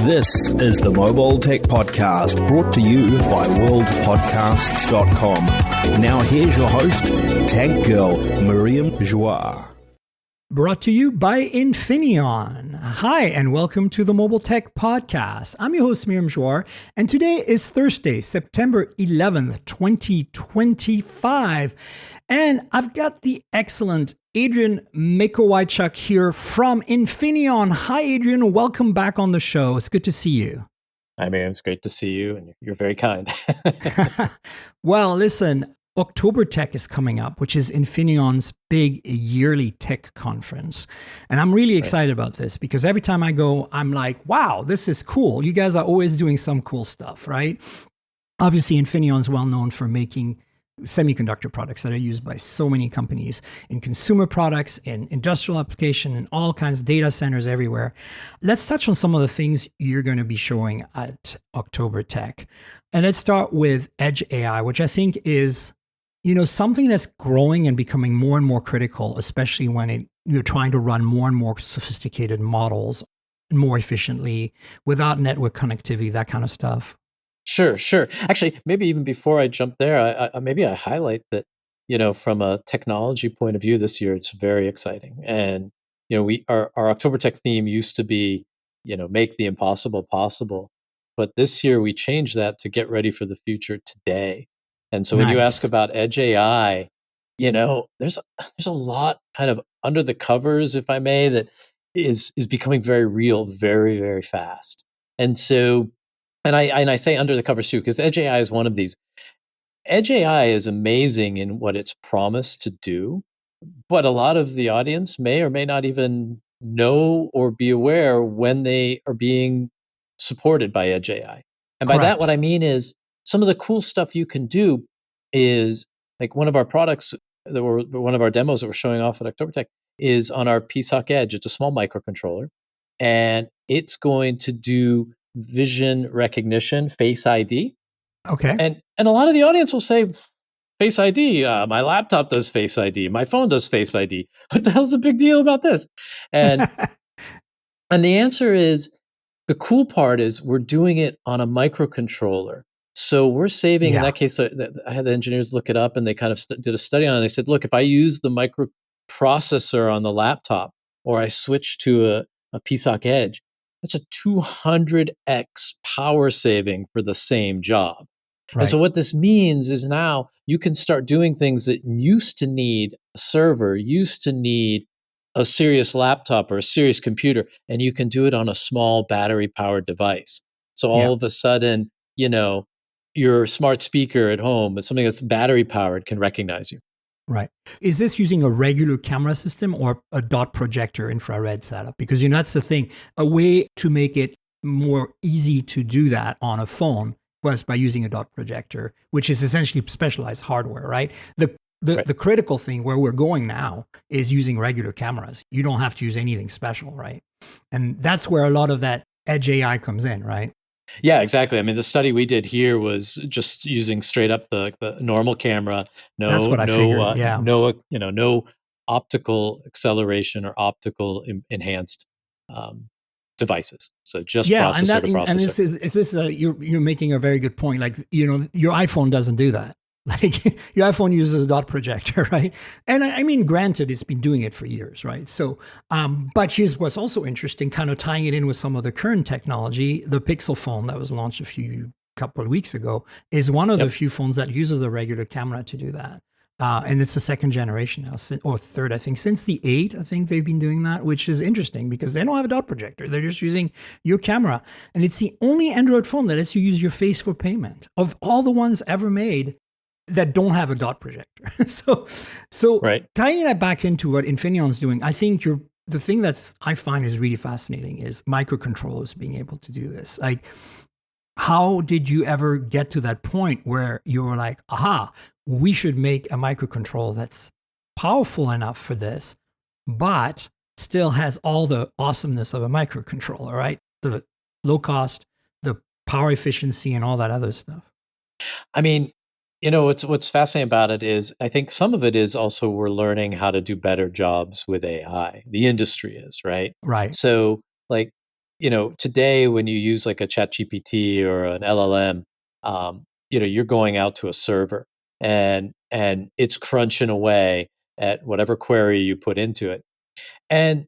This is the Mobile Tech Podcast, brought to you by worldpodcasts.com. Now here's your host, Tech Girl, Miriam Joie. Brought to you by Infineon. Hi, and welcome to the Mobile Tech Podcast. I'm your host, Miriam Joie, and today is Thursday, September 11th, 2025. And I've got the excellent Adrian Makowaichuk here from Infineon. Hi, Adrian. Welcome back on the show. It's good to see you. Hi, Miriam. It's great to see you, and you're very kind. Well, listen, October Tech is coming up, which is Infineon's big yearly tech conference. And I'm really excited about this because every time I go, I'm like, wow, this is cool. You guys are always doing some cool stuff, right? Obviously, Infineon's well known for making semiconductor products that are used by so many companies in consumer products, in industrial application, in all kinds of data centers everywhere. Let's touch on some of the things you're going to be showing at October Tech. And let's start with Edge AI, which I think is, something that's growing and becoming more and more critical, especially when you're trying to run more and more sophisticated models more efficiently without network connectivity, that kind of stuff. Sure. Actually, maybe even before I jump there, I highlight that, from a technology point of view this year, it's very exciting. And, our October Tech theme used to be, make the impossible possible. But this year we changed that to get ready for the future today. And so when you ask about Edge AI, there's a lot kind of under the covers, if I may, that is becoming very real, very, very fast. And so, and I say under the covers too, because Edge AI is one of these. Edge AI is amazing in what it's promised to do, but a lot of the audience may or may not even know or be aware when they are being supported by Edge AI. And by that, what I mean is some of the cool stuff you can do is like one of our products one of our demos that we're showing off at October Tech is on our PSOC Edge. It's a small microcontroller, and it's going to do vision recognition, Face ID. Okay. And a lot of the audience will say, Face ID, my laptop does Face ID, my phone does Face ID. What the hell's the big deal about this? And and the answer is, the cool part is we're doing it on a microcontroller. So we're saving, in that case, I had the engineers look it up and they kind of did a study on it. They said, look, if I use the microprocessor on the laptop or I switch to a PSOC Edge, that's a 200x power saving for the same job. Right. And so what this means is now you can start doing things that used to need a server, used to need a serious laptop or a serious computer, and you can do it on a small battery-powered device. So all of a sudden, your smart speaker at home, something that's battery-powered, can recognize you. Right. Is this using a regular camera system or a dot projector infrared setup? Because that's the thing. A way to make it more easy to do that on a phone was by using a dot projector, which is essentially specialized hardware, right? The critical thing where we're going now is using regular cameras. You don't have to use anything special, right? And that's where a lot of that Edge AI comes in, right? Yeah, exactly. I mean, the study we did here was just using straight up the normal camera. That's what I figured. No optical acceleration or optical enhanced devices. So just processor to processor. And you're making a very good point. Like, your iPhone doesn't do that. Like, your iPhone uses a dot projector, right? And I mean, granted, it's been doing it for years, right? So, but here's what's also interesting, kind of tying it in with some of the current technology. The Pixel phone that was launched a couple of weeks ago is one of the few phones that uses a regular camera to do that. And it's the second generation now, or third, I think. Since the 8, I think they've been doing that, which is interesting because they don't have a dot projector. They're just using your camera. And it's the only Android phone that lets you use your face for payment of all the ones ever made that don't have a dot projector. so tying that back into what Infineon's doing, I think the thing I find is really fascinating is microcontrollers being able to do this. Like, how did you ever get to that point where you were like, aha, we should make a microcontroller that's powerful enough for this, but still has all the awesomeness of a microcontroller, right? The low cost, the power efficiency, and all that other stuff. I mean, what's fascinating about it is I think some of it is also we're learning how to do better jobs with AI. The industry is, right? Right. So like today when you use like a chat GPT or an LLM, you're going out to a server and it's crunching away at whatever query you put into it. And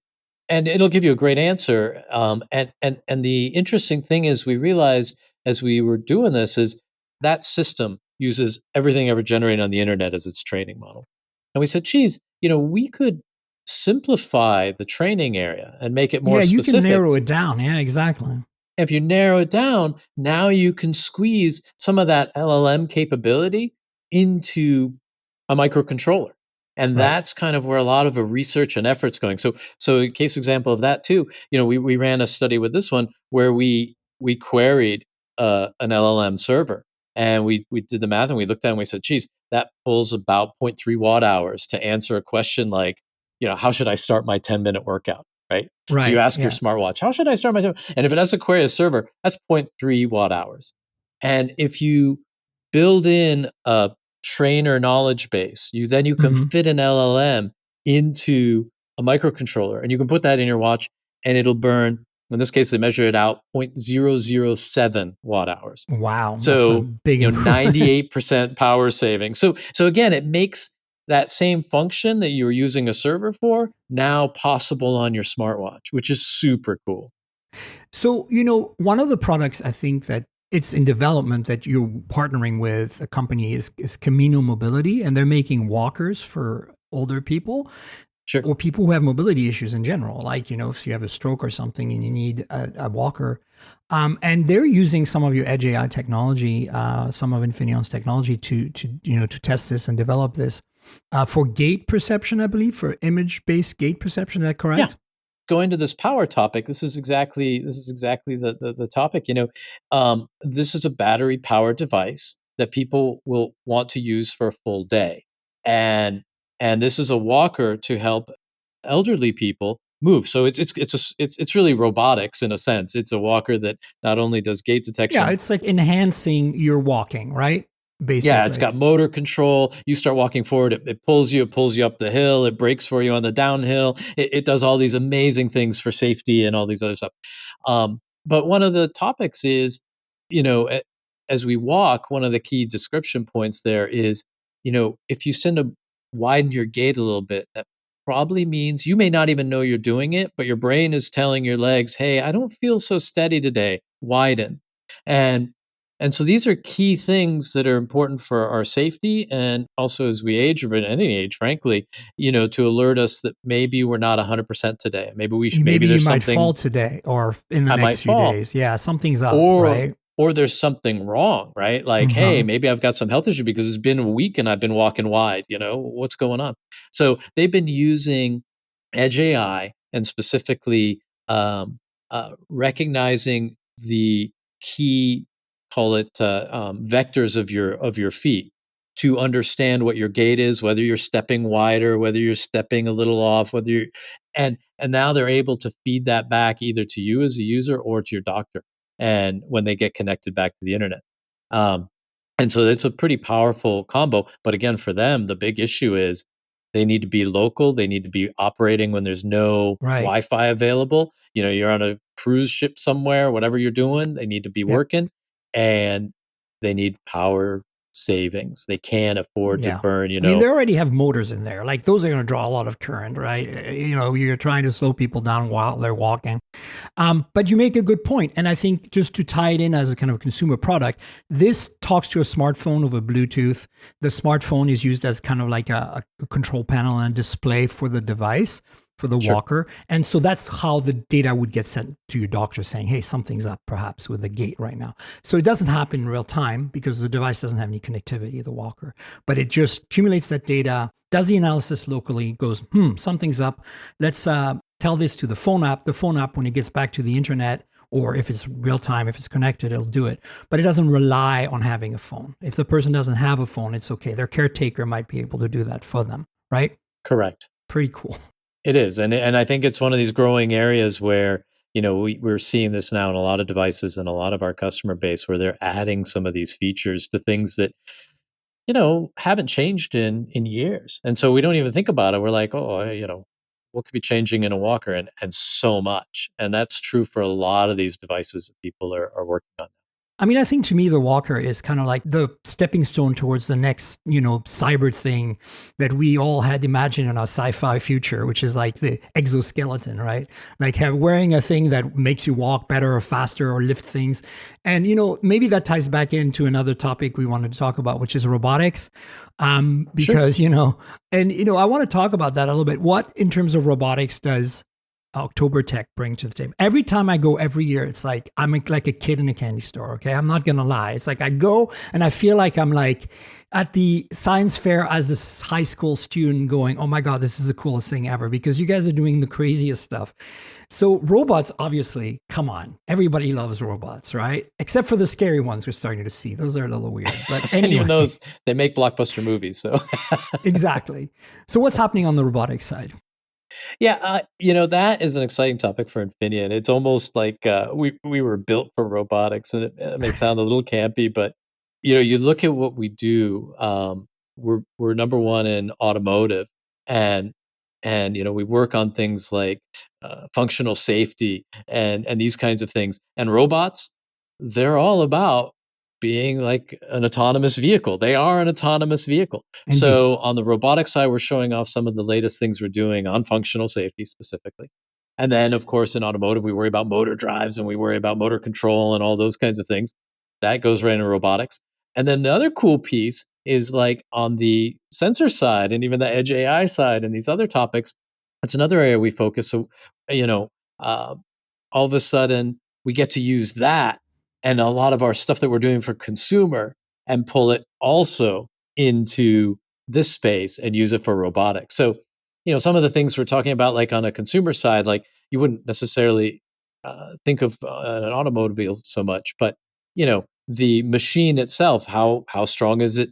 and it'll give you a great answer. And the interesting thing is we realized as we were doing this is that system uses everything ever generated on the internet as its training model. And we said, geez, we could simplify the training area and make it more Yeah, you can specific. narrow it down. Yeah, exactly. If you narrow it down, now you can squeeze some of that LLM capability into a microcontroller. And Right. that's kind of where a lot of the research and effort's going. So a case example of that too, we ran a study with this one where we queried an LLM server and we did the math and we looked at it and we said, geez, that pulls about zero point 0.3 watt hours to answer a question like, how should I start my 10-minute workout? Right. So you Right. ask your Yeah. smartwatch, how should I start my time? And if it has a query a server, that's zero point 0.3 watt hours. And if you build in a trainer knowledge base, you can Hmm. fit an LLM into a microcontroller and you can put that in your watch and it'll burn, in this case, they measure it out 0.007 watt hours. Wow, that's a So, big improvement. 98% power saving. So again, it makes that same function that you were using a server for now possible on your smartwatch, which is super cool. So, one of the products I think that it's in development that you're partnering with a company is Camino Mobility, and they're making walkers for older people Sure. or people who have mobility issues in general. Like, if you have a stroke or something and you need a walker. And they're using some of your Edge AI technology, some of Infineon's technology to test this and develop this for gait perception, I believe, for image-based gait perception. Is that Yeah. correct? Going to this power topic, this is exactly the topic. This is a battery powered device that people will want to use for a full day, and and this is a walker to help elderly people move. So it's really robotics in a sense. It's a walker that not only does gait Yeah, detection. it's like enhancing your walking, right? Yeah, it's Basically. got motor control. You start walking forward, it pulls you up the hill, it brakes for you on the downhill. It does all these amazing things for safety and all these other stuff. But one of the topics is, you know, a- as we walk, one of the key description points there is, if you widen your gait a little bit, that probably means you may not even know you're doing it, but your brain is telling your legs, hey, I don't feel so steady today. Widen. And and so these are key things that are important for our safety and also as we age or at any age, frankly, to alert us that maybe we're not 100% today. Maybe Maybe you there's might fall something today or in the I next might few fall days. Yeah, something's up, or right? or there's something wrong, right? Like, hey, Uh-huh. maybe I've got some health issue because it's been a week and I've been walking wide, what's going on? So they've been using Edge AI and specifically recognizing the key, call it vectors of your feet to understand what your gait is, whether you're stepping wider, whether you're stepping a little off, whether you're and now they're able to feed that back either to you as a user or to your doctor and when they get connected back to the internet. Um, and so it's a pretty powerful combo. But again, for them, the big issue is they need to be local. They need to be operating when there's no Right. Wi-Fi available. You're on a cruise ship somewhere, whatever you're doing, they need to be Yep. working and they need power savings. They can't afford to Yeah. burn, I mean, they already have motors in there. Like those are going to draw a lot of current, right? You're trying to slow people down while they're walking. But you make a good point. And I think just to tie it in as a kind of consumer product, this talks to a smartphone over Bluetooth. The smartphone is used as kind of like a control panel and a display for the device, for the Sure. walker. And so that's how the data would get sent to your doctor saying, hey, something's up perhaps with the gait right now. So it doesn't happen in real time because the device doesn't have any connectivity, the walker, but it just accumulates that data, does the analysis locally, goes, something's up. Let's tell this to the phone app. The phone app, when it gets back to the internet, or if it's real time, if it's connected, it'll do it. But it doesn't rely on having a phone. If the person doesn't have a phone, it's okay. Their caretaker might be able to do that for them, right? Correct. Pretty cool. It is, and I think it's one of these growing areas where we're seeing this now in a lot of devices and a lot of our customer base where they're adding some of these features to things that haven't changed in years, and so we don't even think about it. We're like, oh, what could be changing in a walker, and so much. And that's true for a lot of these devices that people are working on. I mean, I think to me, the walker is kind of like the stepping stone towards the next, cyber thing that we all had imagined in our sci-fi future, which is like the exoskeleton, right? Like wearing a thing that makes you walk better or faster or lift things. And, maybe that ties back into another topic we wanted to talk about, which is robotics. Sure. Because, I want to talk about that a little bit. What, in terms of robotics, does October Tech bring to the table? Every time I go every year, it's like I'm like a kid in a candy store. Okay, I'm not gonna lie. It's like I go and I feel like I'm like at the science fair as a high school student, going, "Oh my god, this is the coolest thing ever!" Because you guys are doing the craziest stuff. So robots, obviously, come on, everybody loves robots, right? Except for the scary ones we're starting to see; those are a little weird. But And even anyway, those, they make blockbuster movies. So exactly. So what's happening on the robotics side? yeah, that is an exciting topic for Infineon. It's almost like we were built for robotics, and it may sound a little campy, but you look at what we do. We're number one in automotive, and we work on things like functional safety and these kinds of things. And robots, they're all about being like an autonomous vehicle. They are an autonomous vehicle. Indeed. So on the robotics side, we're showing off some of the latest things we're doing on functional safety specifically. And then, of course, in automotive, we worry about motor drives and we worry about motor control and all those kinds of things. That goes right into robotics. And then the other cool piece is like on the sensor side and even the edge AI side and these other topics. That's another area we focus. So, you know, uh, all of a sudden we get to use that and a lot of our stuff that we're doing for consumer and pull it also into this space and use it for robotics. So, some of the things we're talking about, like on a consumer side, like you wouldn't necessarily think of an automobile so much, but the machine itself, how strong is it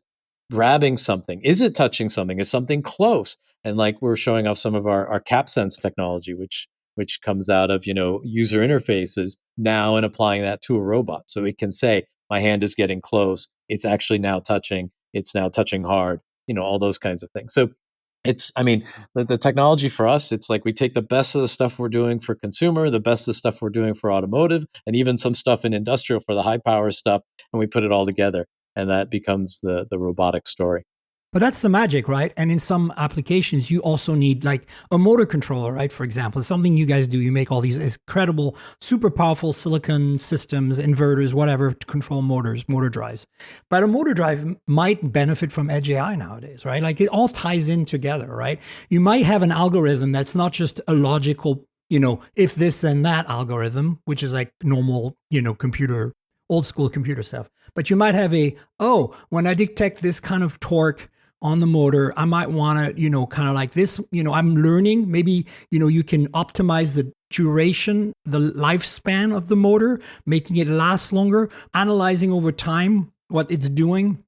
grabbing something? Is it touching something? Is something close? And like we're showing off some of our CapSense technology, which comes out of user interfaces now and applying that to a robot, so it can say my hand is getting close. It's actually now touching. It's now touching hard. All those kinds of things. So I mean, the technology for us, it's like we take the best of the stuff we're doing for consumer, the best of the stuff we're doing for automotive, and even some stuff in industrial for the high power stuff, and we put it all together, and that becomes the robotic story. But that's the magic, right? And in some applications, you also need like a motor controller, right? For example, something you guys do, you make all these incredible, super powerful silicon systems, inverters, whatever, to control motors, motor drives. But a motor drive might benefit from edge AI nowadays, right? Like it all ties in together, right? You might have an algorithm that's not just a logical, if this, then that algorithm, which is like normal, computer, old school computer stuff. But you might have when I detect this kind of torque on the motor, I might want to, kind of like this, I'm learning. Maybe, you can optimize the duration, the lifespan of the motor, making it last longer, analyzing over time what it's doing,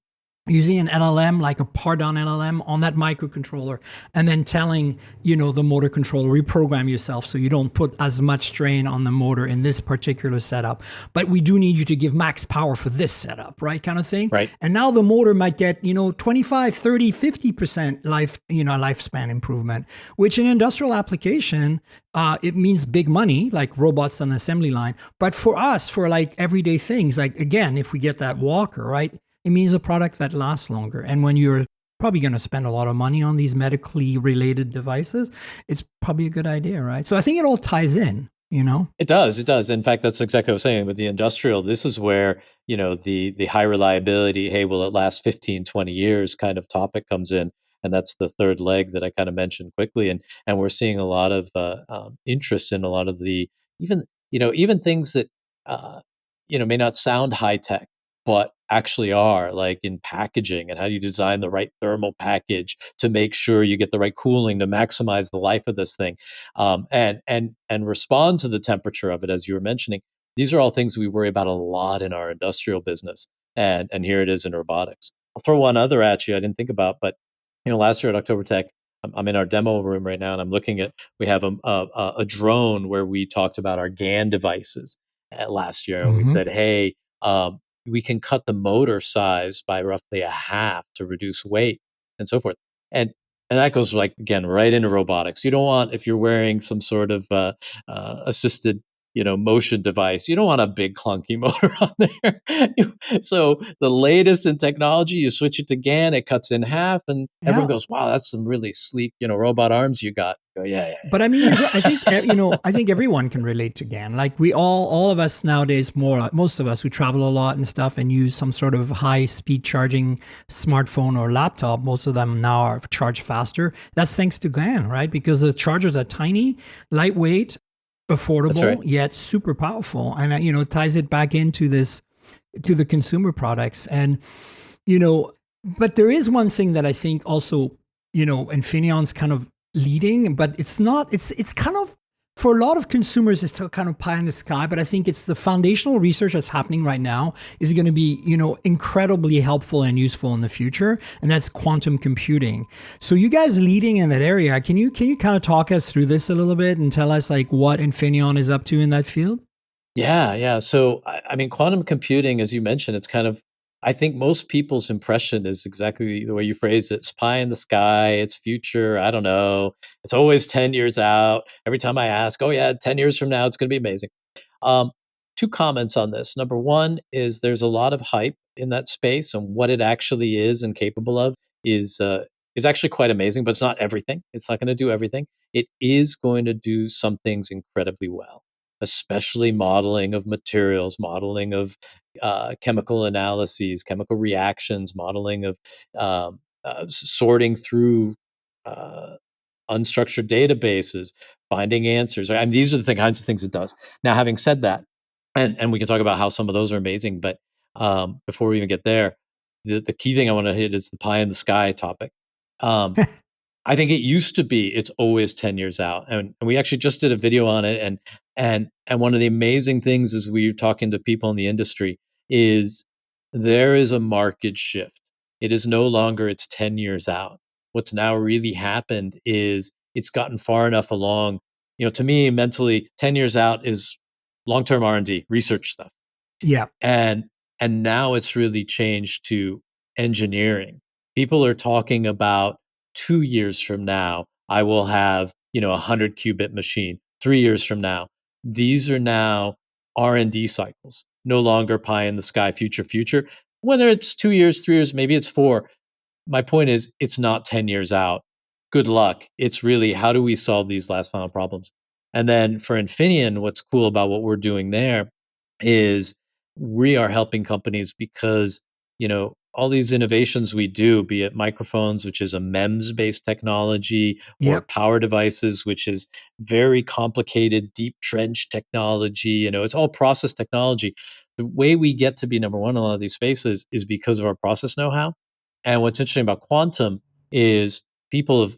using an LLM, like a Pardon LLM on that microcontroller, and then telling, the motor controller, reprogram yourself so you don't put as much strain on the motor in this particular setup. But we do need you to give max power for this setup, right? Kind of thing. Right. And now the motor might get, 25, 30, 50% lifespan improvement, which in industrial application, it means big money, like robots on the assembly line. But for us, for like everyday things, like again, if we get that walker, right? It means a product that lasts longer. And when you're probably going to spend a lot of money on these medically related devices, it's probably a good idea, right? So I think it all ties in. It does. It does. In fact, that's exactly what I was saying with the industrial. This is where, the high reliability, hey, will it last 15, 20 years kind of topic comes in. And that's the third leg that I kind of mentioned quickly. And we're seeing a lot of interest in a lot of the even things that may not sound high tech, but actually are, like in packaging and how do you design the right thermal package to make sure you get the right cooling to maximize the life of this thing, and respond to the temperature of it, as you were mentioning. These are all things we worry about a lot in our industrial business, and here it is in robotics. I'll throw one other at you I didn't think about, but last year at October Tech, I'm in our demo room right now, and I'm looking at we have a drone where we talked about our GaN devices last year, and we Mm-hmm. said, hey, we can cut the motor size by roughly a half to reduce weight and so forth. And And that goes like again right into robotics. You don't want if you're wearing some sort of assisted motion device, you don't want a big clunky motor on there. So the latest in technology, you switch it to GAN, it cuts in half, and everyone Yeah. goes, "Wow, that's some really sleek robot arms you got." I go, yeah, yeah, But I mean, I think I think everyone can relate to GAN. Like we all of us nowadays, most of us who travel a lot and stuff, and use some sort of high speed charging smartphone or laptop. Most of them now are charged faster. That's thanks to GAN, right? Because the chargers are tiny, lightweight, that's right. affordable, yet super powerful, and ties it back into this to the consumer products. And you know, but there is one thing that I think also, Infineon's kind of leading, but it's not, it's kind of, for a lot of consumers, it's still kind of pie in the sky, but I think it's the foundational research that's happening right now is going to be, incredibly helpful and useful in the future. And that's quantum computing. So you guys leading in that area, can you kind of talk us through this a little bit and tell us like what Infineon is up to in that field? Yeah, yeah. So, I mean, quantum computing, as you mentioned, it's kind of, I think most people's impression is exactly the way you phrased it. It's pie in the sky, it's future, I don't know. It's always 10 years out. Every time I ask, oh, yeah, 10 years from now, it's going to be amazing. Um, Two comments on this. Number one is there's a lot of hype in that space, and what it actually is and capable of is uh, is actually quite amazing, but it's not everything. It's not going to do everything. It is going to do some things incredibly well, especially modeling of materials, modeling of chemical analyses, chemical reactions, modeling of sorting through uh, unstructured databases, finding answers. I mean, these are the kinds of things it does. Now, having said that, and we can talk about how some of those are amazing, but before we even get there, the key thing I want to hit is the pie in the sky topic. Um, I think it used to be it's always 10 years out. And we actually just did a video on it, and one of the amazing things as we were talking to people in the industry is there is a market shift. It is no longer it's 10 years out. What's now really happened is it's gotten far enough along. To me mentally 10 years out is long-term R&D, research stuff. Yeah. and and now it's really changed to engineering. People are talking about 2 years from now I will have a 100 qubit machine. 3 years from now, these are now R&D cycles, no longer pie in the sky future. Whether it's 2 years, 3 years, maybe it's four, my point is it's not 10 years out. Good luck. It's really how do we solve these last final problems? And then for Infineon, what's cool about what we're doing there is we are helping companies because, all these innovations we do, be it microphones, which is a MEMS based technology, or Yep. power devices, which is very complicated, deep trench technology, it's all process technology. The way we get to be number one in a lot of these spaces is because of our process know how. And what's interesting about quantum is people have,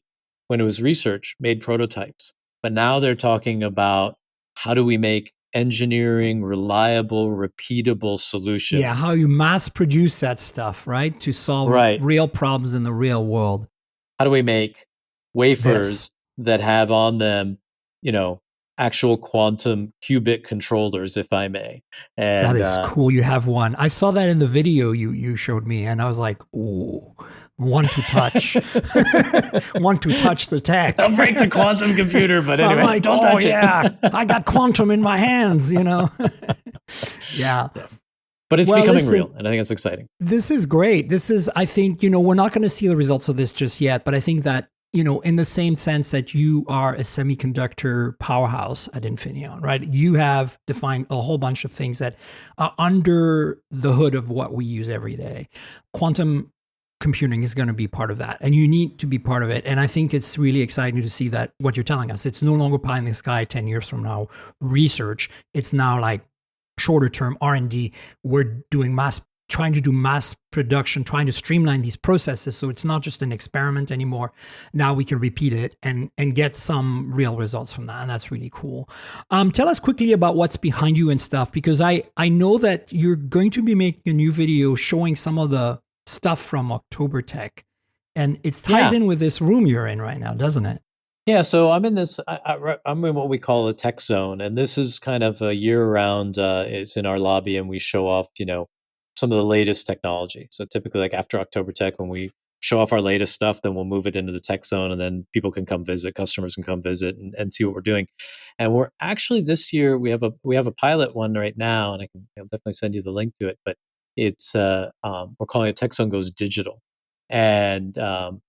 when it was research, made prototypes, but now they're talking about how do we make engineering reliable, repeatable Yeah, solutions. how you mass produce that stuff, right? To solve Right. real problems in the real world. How do we make This. wafers that have on them, you know, actual quantum qubit controllers, if I may? That And is cool. You have one. I saw that in the video you showed me, and I was like, "Ooh, one to touch, one to touch the tech." I'll break the quantum computer, but I'm anyway, like, don't "Oh touch it. yeah, I got quantum in my hands," Yeah. Yeah. But it's Well, becoming listen, real, and I think it's exciting. this is great. This is, I think, we're not going to see the results of this just yet, but I think that, in the same sense that you are a semiconductor powerhouse at Infineon, right? You have defined a whole bunch of things that are under the hood of what we use every day. Quantum computing is going to be part of that, and you need to be part of it. And I think it's really exciting to see that what you're telling us, it's no longer pie in the sky 10 years from now research. It's now like shorter term R&D. We're doing trying to do mass production, trying to streamline these processes so it's not just an experiment anymore. Now we can repeat it and get some real results from that, and that's really cool. Tell us quickly about what's behind you and stuff, because I know that you're going to be making a new video showing some of the stuff from October Tech, and it ties Yeah. in with this room you're in right now, doesn't it? Yeah, so I'm in this. I'm in what we call a tech zone, and this is kind of a year-round. It's in our lobby, and we show off, some of the latest technology. So typically, like after October Tech, when we show off our latest stuff, then we'll move it into the tech zone, and then people can come visit, customers can come visit and see what we're doing. And we're actually this year we have a pilot one right now, and I'll definitely send you the link to it. But it's we're calling it Tech Zone Goes Digital, and the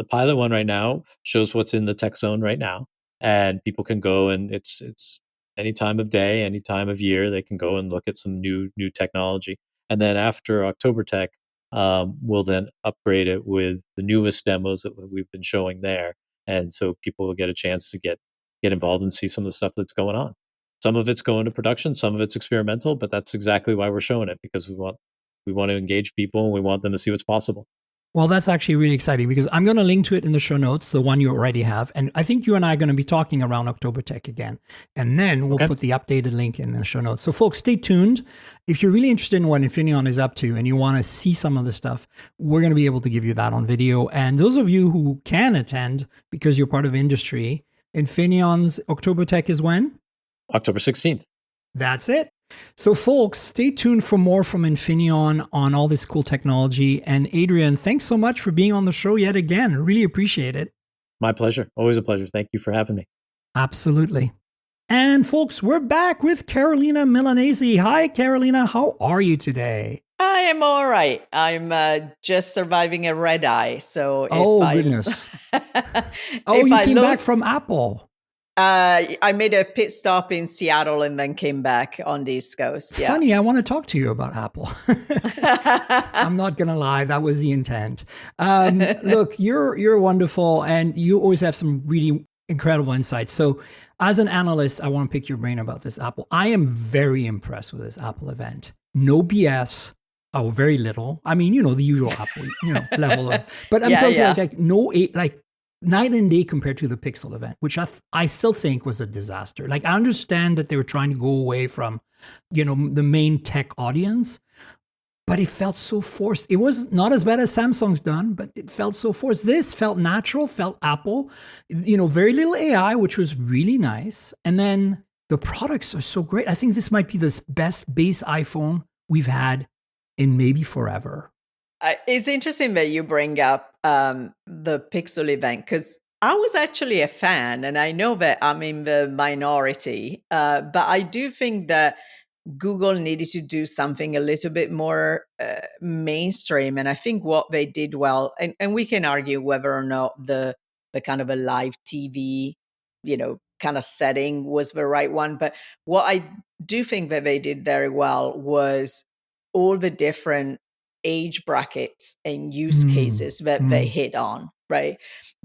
pilot one right now shows what's in the tech zone right now, and people can go, and it's any time of day, any time of year, they can go and look at some new technology. And then after October Tech, we'll then upgrade it with the newest demos that we've been showing there, and so people will get a chance to get involved and see some of the stuff that's going on. Some of it's going to production, some of it's experimental, but that's exactly why we're showing it, because we want to engage people and we want them to see what's possible. Well, that's actually really exciting because I'm going to link to it in the show notes, the one you already have. And I think you and I are going to be talking around October Tech again. And then we'll put the updated link in the show notes. So folks, stay tuned. If you're really interested in what Infineon is up to and you want to see some of the stuff, we're going to be able to give you that on video. And those of you who can attend because you're part of industry, Infineon's October Tech is when? October 16th. That's it. So folks, stay tuned for more from Infineon on all this cool technology. And Adrian, thanks so much for being on the show yet again. Really appreciate it. My pleasure. Always a pleasure. Thank you for having me. Absolutely. And folks, we're back with Carolina Milanese. Hi, Carolina. How are you today? I am all right. I'm just surviving a red eye. So goodness. You came back from Apple. I made a pit stop in Seattle and then came back on the East Coast. Yeah. Funny, I want to talk to you about Apple. I'm not going to lie. That was the intent. Look, you're wonderful and you always have some really incredible insights. So as an analyst, I want to pick your brain about this Apple. I am very impressed with this Apple event. No BS. Oh, very little. I mean, the usual Apple, level of, but I'm talking like night and day compared to the Pixel event, which I still think was a disaster. Like, I understand that they were trying to go away from, the main tech audience, but it felt so forced. It was not as bad as Samsung's done, but it felt so forced. This felt natural, felt Apple, very little AI, which was really nice. And then the products are so great. I think this might be the best base iPhone we've had in maybe forever. It's interesting that you bring up the Pixel event because I was actually a fan, and I know that I'm in the minority, but I do think that Google needed to do something a little bit more mainstream. And I think what they did well, and we can argue whether or not the kind of a live TV, kind of setting was the right one. But what I do think that they did very well was all the different age brackets and use cases that they hit on, right?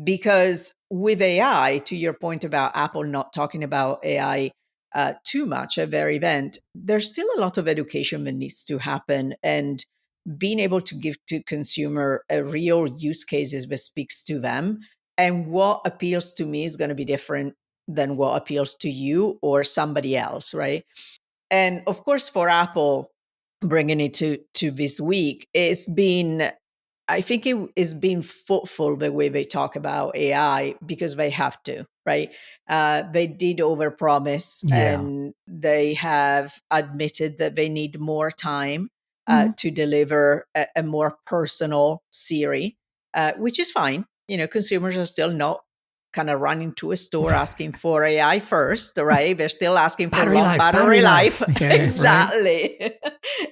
Because with AI, to your point about Apple not talking about AI too much at their event, there's still a lot of education that needs to happen, and being able to give to consumer a real use cases that speaks to them, and what appeals to me is going to be different than what appeals to you or somebody else, right? And of course, for Apple, bringing it to this week, I think it is being thoughtful the way they talk about AI because they have to, right? They did overpromise, and they have admitted that they need more time to deliver a more personal Siri, which is fine. Consumers are still not kind of running to a store asking for AI first, right? They're still asking for battery life. Yeah, exactly. Right.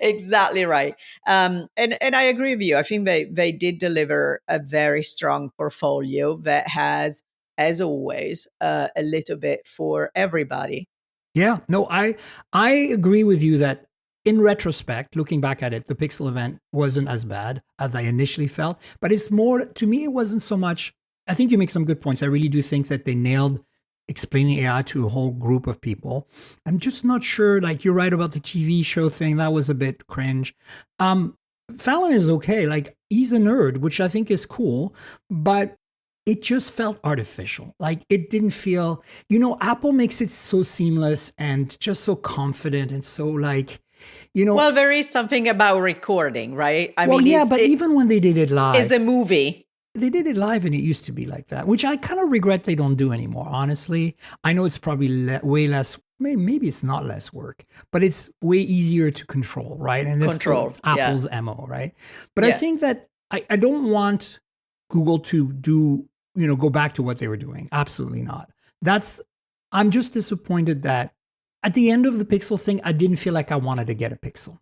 Exactly right. And I agree with you. I think they did deliver a very strong portfolio that has, as always, a little bit for everybody. Yeah, no, I agree with you that in retrospect, looking back at it, the Pixel event wasn't as bad as I initially felt, but it's more, to me, it wasn't so much. I think you make some good points. I really do think that they nailed explaining AI to a whole group of people. I'm just not sure, like you're right about the TV show thing. That was a bit cringe. Fallon is okay. Like, he's a nerd, which I think is cool, but it just felt artificial. Like, it didn't feel, Apple makes it so seamless and just so confident and so like, Well, there is something about recording, right? But even when they did it live. It's a movie. They did it live and it used to be like that, which I kind of regret they don't do anymore, honestly. I know it's probably way less, maybe it's not less work, but it's way easier to control, right? And this is Apple's MO, right? But I think that I don't want Google to do, go back to what they were doing. Absolutely not. I'm just disappointed that at the end of the Pixel thing, I didn't feel like I wanted to get a Pixel.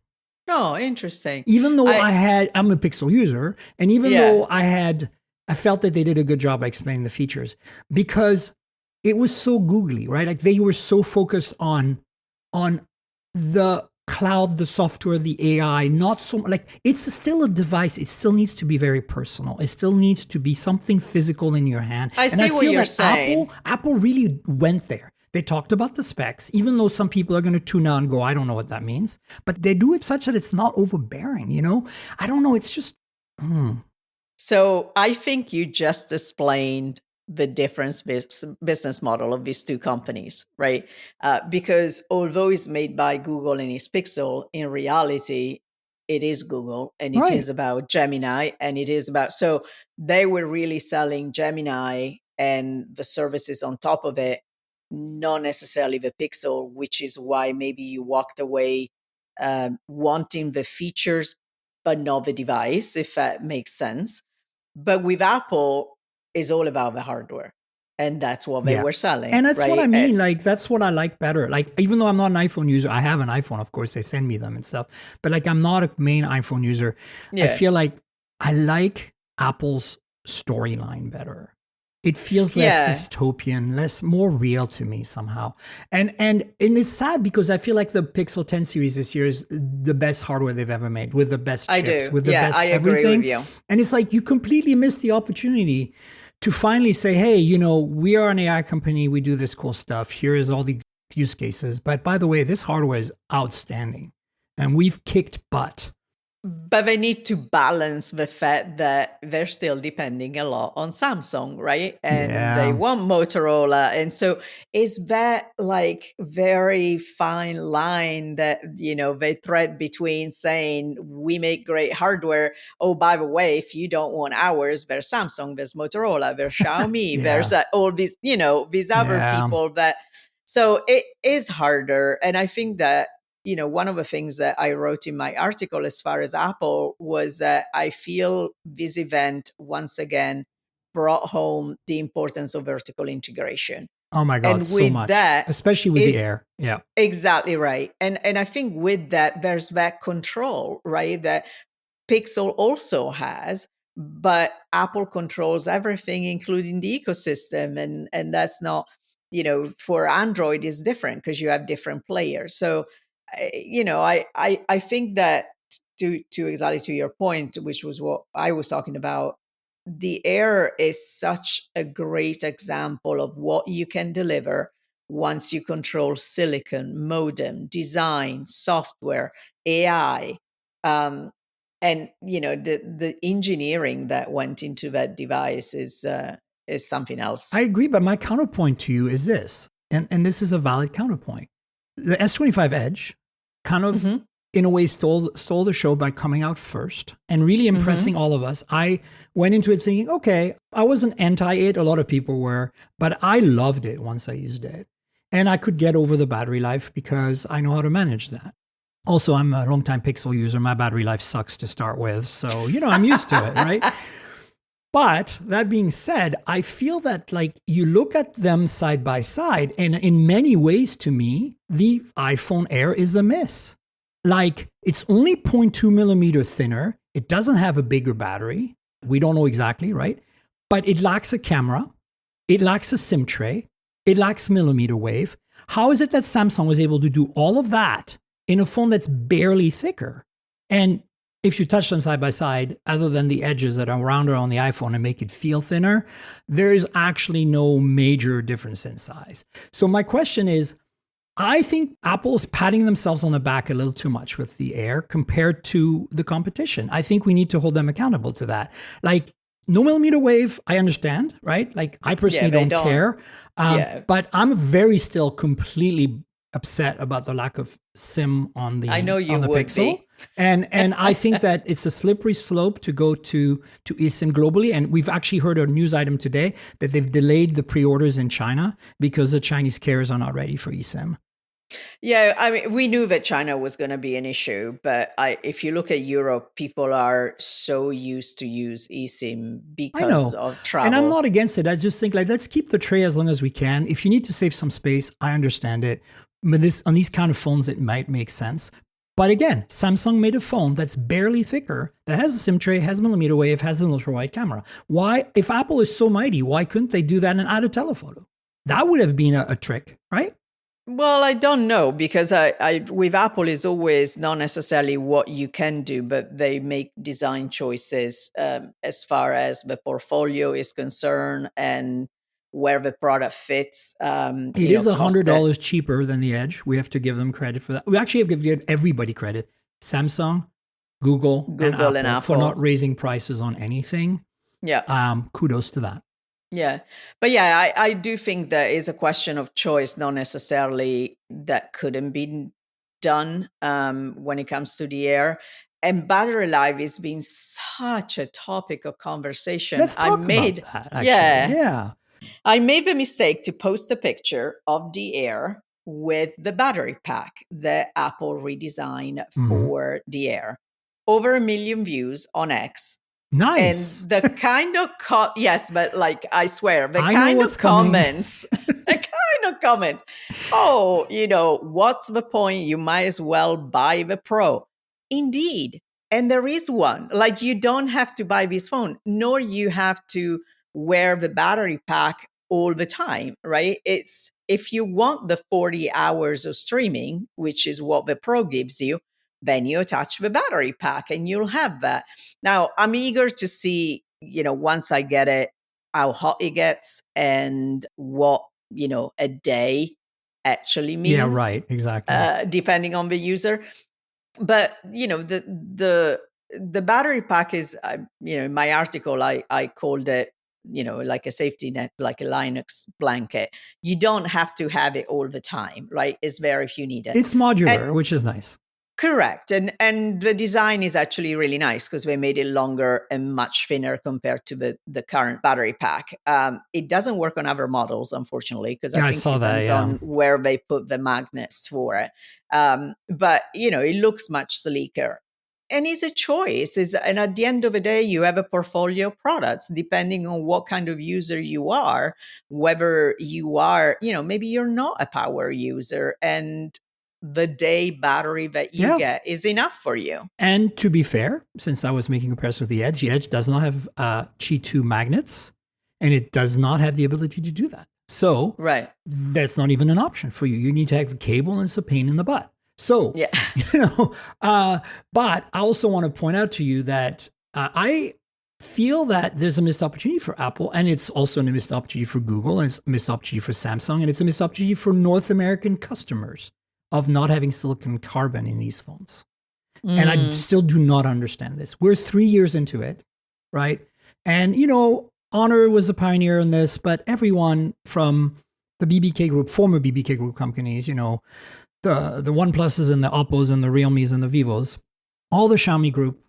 Oh, interesting. Even though I'm a Pixel user, and even though I felt that they did a good job by explaining the features, because it was so googly, right? Like they were so focused on the cloud, the software, the AI, not so like it's still a device. It still needs to be very personal. It still needs to be something physical in your hand. I see what you're saying. Apple really went there. They talked about the specs, even though some people are going to tune out and go, I don't know what that means. But they do it such that it's not overbearing, I don't know. It's just. So I think you just explained the difference business model of these two companies, right? Because although it's made by Google and it's Pixel, in reality, it is Google and it is about Gemini and it is about, so they were really selling Gemini and the services on top of it, not necessarily the Pixel, which is why maybe you walked away wanting the features, but not the device, if that makes sense. But with Apple, is all about the hardware. And that's what they were selling. And that's what I mean. Like, that's what I like better. Like, even though I'm not an iPhone user, I have an iPhone, of course, they send me them and stuff. But like, I'm not a main iPhone user. I feel like I like Apple's storyline better. It feels less dystopian, more real to me somehow. And it's sad because I feel like the Pixel 10 series this year is the best hardware they've ever made, with the best chips, with the best everything. Agree with you. And it's like you completely missed the opportunity to finally say, hey, we are an AI company. We do this cool stuff. Here is all the use cases. But by the way, this hardware is outstanding. And we've kicked butt. But they need to balance the fact that they're still depending a lot on Samsung, right? And they want Motorola. And so is that like very fine line that, they thread between saying we make great hardware. Oh, by the way, if you don't want ours, there's Samsung, there's Motorola, there's Xiaomi, there's all these, these other people that, so it is harder. And I think that, one of the things that I wrote in my article as far as Apple was that I feel this event once again brought home the importance of vertical integration. Oh my God, and so much. That, especially with the Air. Yeah. Exactly right. And I think with that, there's that control, right? That Pixel also has, but Apple controls everything, including the ecosystem. And that's not, for Android is different because you have different players. So I think that to exactly to your point, which was what I was talking about, the Air is such a great example of what you can deliver once you control silicon, modem, design, software, AI, and the engineering that went into that device is something else. I agree, but my counterpoint to you is this, and this is a valid counterpoint. The S25 Edge kind of, in a way, stole the show by coming out first and really impressing all of us. I went into it thinking, okay, I wasn't anti it. A lot of people were, but I loved it once I used it. And I could get over the battery life because I know how to manage that. Also, I'm a longtime Pixel user. My battery life sucks to start with. So, I'm used to it, right? But that being said, I feel that like you look at them side by side, and in many ways to me, the iPhone Air is a miss. Like it's only 0.2 millimeter thinner. It doesn't have a bigger battery. We don't know exactly, right? But it lacks a camera. It lacks a SIM tray. It lacks millimeter wave. How is it that Samsung was able to do all of that in a phone that's barely thicker? And if you touch them side by side, other than the edges that are rounder on the iPhone and make it feel thinner, there is actually no major difference in size. So my question is, I think Apple's patting themselves on the back a little too much with the Air compared to the competition. I think we need to hold them accountable to that. Like, no millimeter wave, I understand, right? Like, I personally don't care. But I'm very still completely upset about the lack of SIM on the Pixel. Be. And I think that it's a slippery slope to go to eSIM globally. And we've actually heard a news item today that they've delayed the pre-orders in China because the Chinese carriers are not ready for eSIM. Yeah, I mean, we knew that China was going to be an issue, but if you look at Europe, people are so used to use eSIM I because know. of And I'm travel. not against it. I just think like let's keep the tray as long as we can. If you need to save some space, I understand it. But this on these kind of phones, it might make sense. But again, Samsung made a phone that's barely thicker, that has a SIM tray, has millimeter wave, has an ultra wide camera. Why, if Apple is so mighty, why couldn't they do that and add a telephoto? That would have been a trick, right? Well, I don't know because I with Apple is always not necessarily what you can do, but they make design choices as far as the portfolio is concerned and where the product fits. It is Cost it. $100 cheaper than the Edge. We have to give them credit for that. We actually have to give everybody credit. Samsung, Google, and Google and Apple for not Apple. raising prices on anything. Yeah. Kudos to that. Yeah. But yeah, I do think there is a question of choice, not necessarily that couldn't be done when it comes to the Air. And battery life has been such a topic of conversation. Let's talk about that, actually. Yeah, Yeah. I made the mistake to post a picture of the Air with the battery pack that Apple redesigned Mhm. for the Air. Over 1 million views on X. Nice. And the kind of yes, but like I swear, the I know kind what's of coming. comments, the kind of comments. Oh, what's the point? You might as well buy the Pro. Indeed, and there is one. Like you don't have to buy this phone, nor you have to wear the battery pack all the time, right? It's if you want the 40 hours of streaming, which is what the Pro gives you, then you attach the battery pack and you'll have that. Now, I'm eager to see, once I get it, how hot it gets and what, a day actually Yeah, means, right. Exactly. depending on the user. But, the battery pack is, in my article, I called it, like a safety net, like a Linux blanket. You don't have to have it all the time, right? It's there if you need it. It's modular, which is nice. Correct. And the design is actually really nice because they made it longer and much thinner compared to the current battery pack. It doesn't work on other models, unfortunately, because Yeah, I I think saw it that. depends Yeah. on where they put the magnets for it. But, it looks much sleeker. And it's a choice. And at the end of the day, you have a portfolio of products depending on what kind of user you are, whether you are, maybe you're not a power user and the day battery that you Yeah. get is enough for you. And to be fair, since I was making comparison with the Edge does not have Qi 2 magnets, and it does not have the ability to do that. So Right. that's not even an option for you. You need to have a cable, and it's a pain in the butt. So, Yeah. but I also want to point out to you that I feel that there's a missed opportunity for Apple, and it's also a missed opportunity for Google, and it's a missed opportunity for Samsung, and it's a missed opportunity for North American customers of not having silicon carbon in these phones. And I still do not understand this. We're 3 years into it, right? And, Honor was a pioneer in this, but everyone from the BBK group, former BBK group companies, the OnePluses and the Oppos and the Realmes and the Vivos, all the Xiaomi group.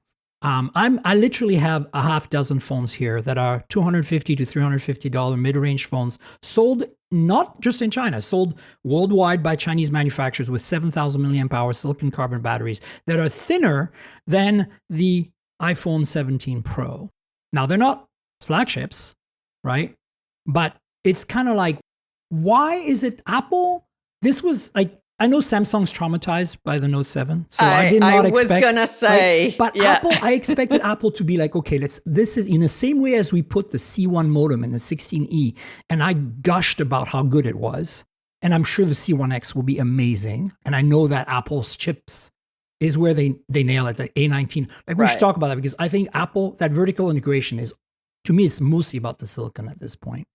I literally have a half dozen phones here that are $250 to $350 mid-range phones sold not just in China, sold worldwide by Chinese manufacturers with 7,000 milliamp hour silicon carbon batteries that are thinner than the iPhone 17 Pro. Now, they're not flagships, right? But it's kind of like, why is it Apple? This was like, I know Samsung's traumatized by the Note 7, so I did not expect. I was gonna say, right? But yeah. Apple, I expected Apple to be like, okay, this is in the same way as we put the C1 modem in the 16E, and I gushed about how good it was, and I'm sure the C1X will be amazing, and I know that Apple's chips is where they nail it, the A19. Like we should talk about that because I think Apple, that vertical integration is, to me, it's mostly about the silicon at this point.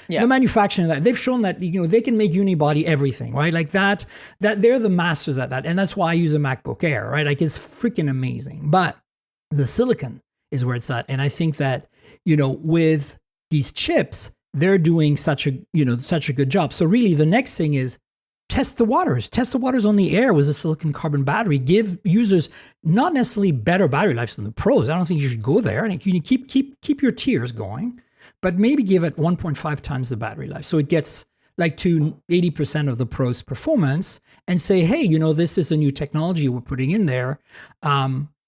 Yeah. The manufacturing of that, they've shown that they can make unibody everything, right? Like that they're the masters at that, and that's why I use a MacBook Air, right? Like it's freaking amazing. But the silicon is where it's at, and I think that with these chips, they're doing such a good job. So really, the next thing is test the waters. Test the waters on the Air with a silicon carbon battery. Give users not necessarily better battery lives than the Pros. I don't think you should go there. I think you keep your tiers going. But maybe give it 1.5 times the battery life. So it gets like to 80% of the Pro's performance and say, hey, you know, this is a new technology we're putting in there.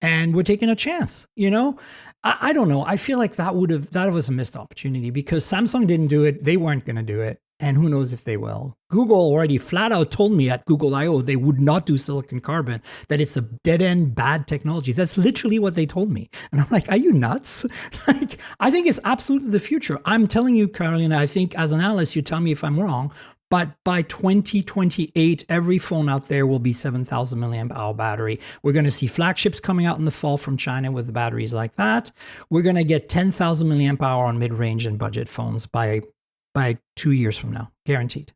And we're taking a chance, you know? I don't know. I feel like that was a missed opportunity because Samsung didn't do it. They weren't going to do it. And who knows if they will. Google already flat out told me at Google I.O. they would not do silicon carbon, that it's a dead end bad technology. That's literally what they told me. And I'm like, are you nuts? Like, I think it's absolutely the future. I'm telling you, Carolina, I think as an analyst, you tell me if I'm wrong, but by 2028, every phone out there will be 7,000 milliamp hour battery. We're going to see flagships coming out in the fall from China with batteries like that. We're going to get 10,000 milliamp hour on mid-range and budget phones by 2 years from now, guaranteed.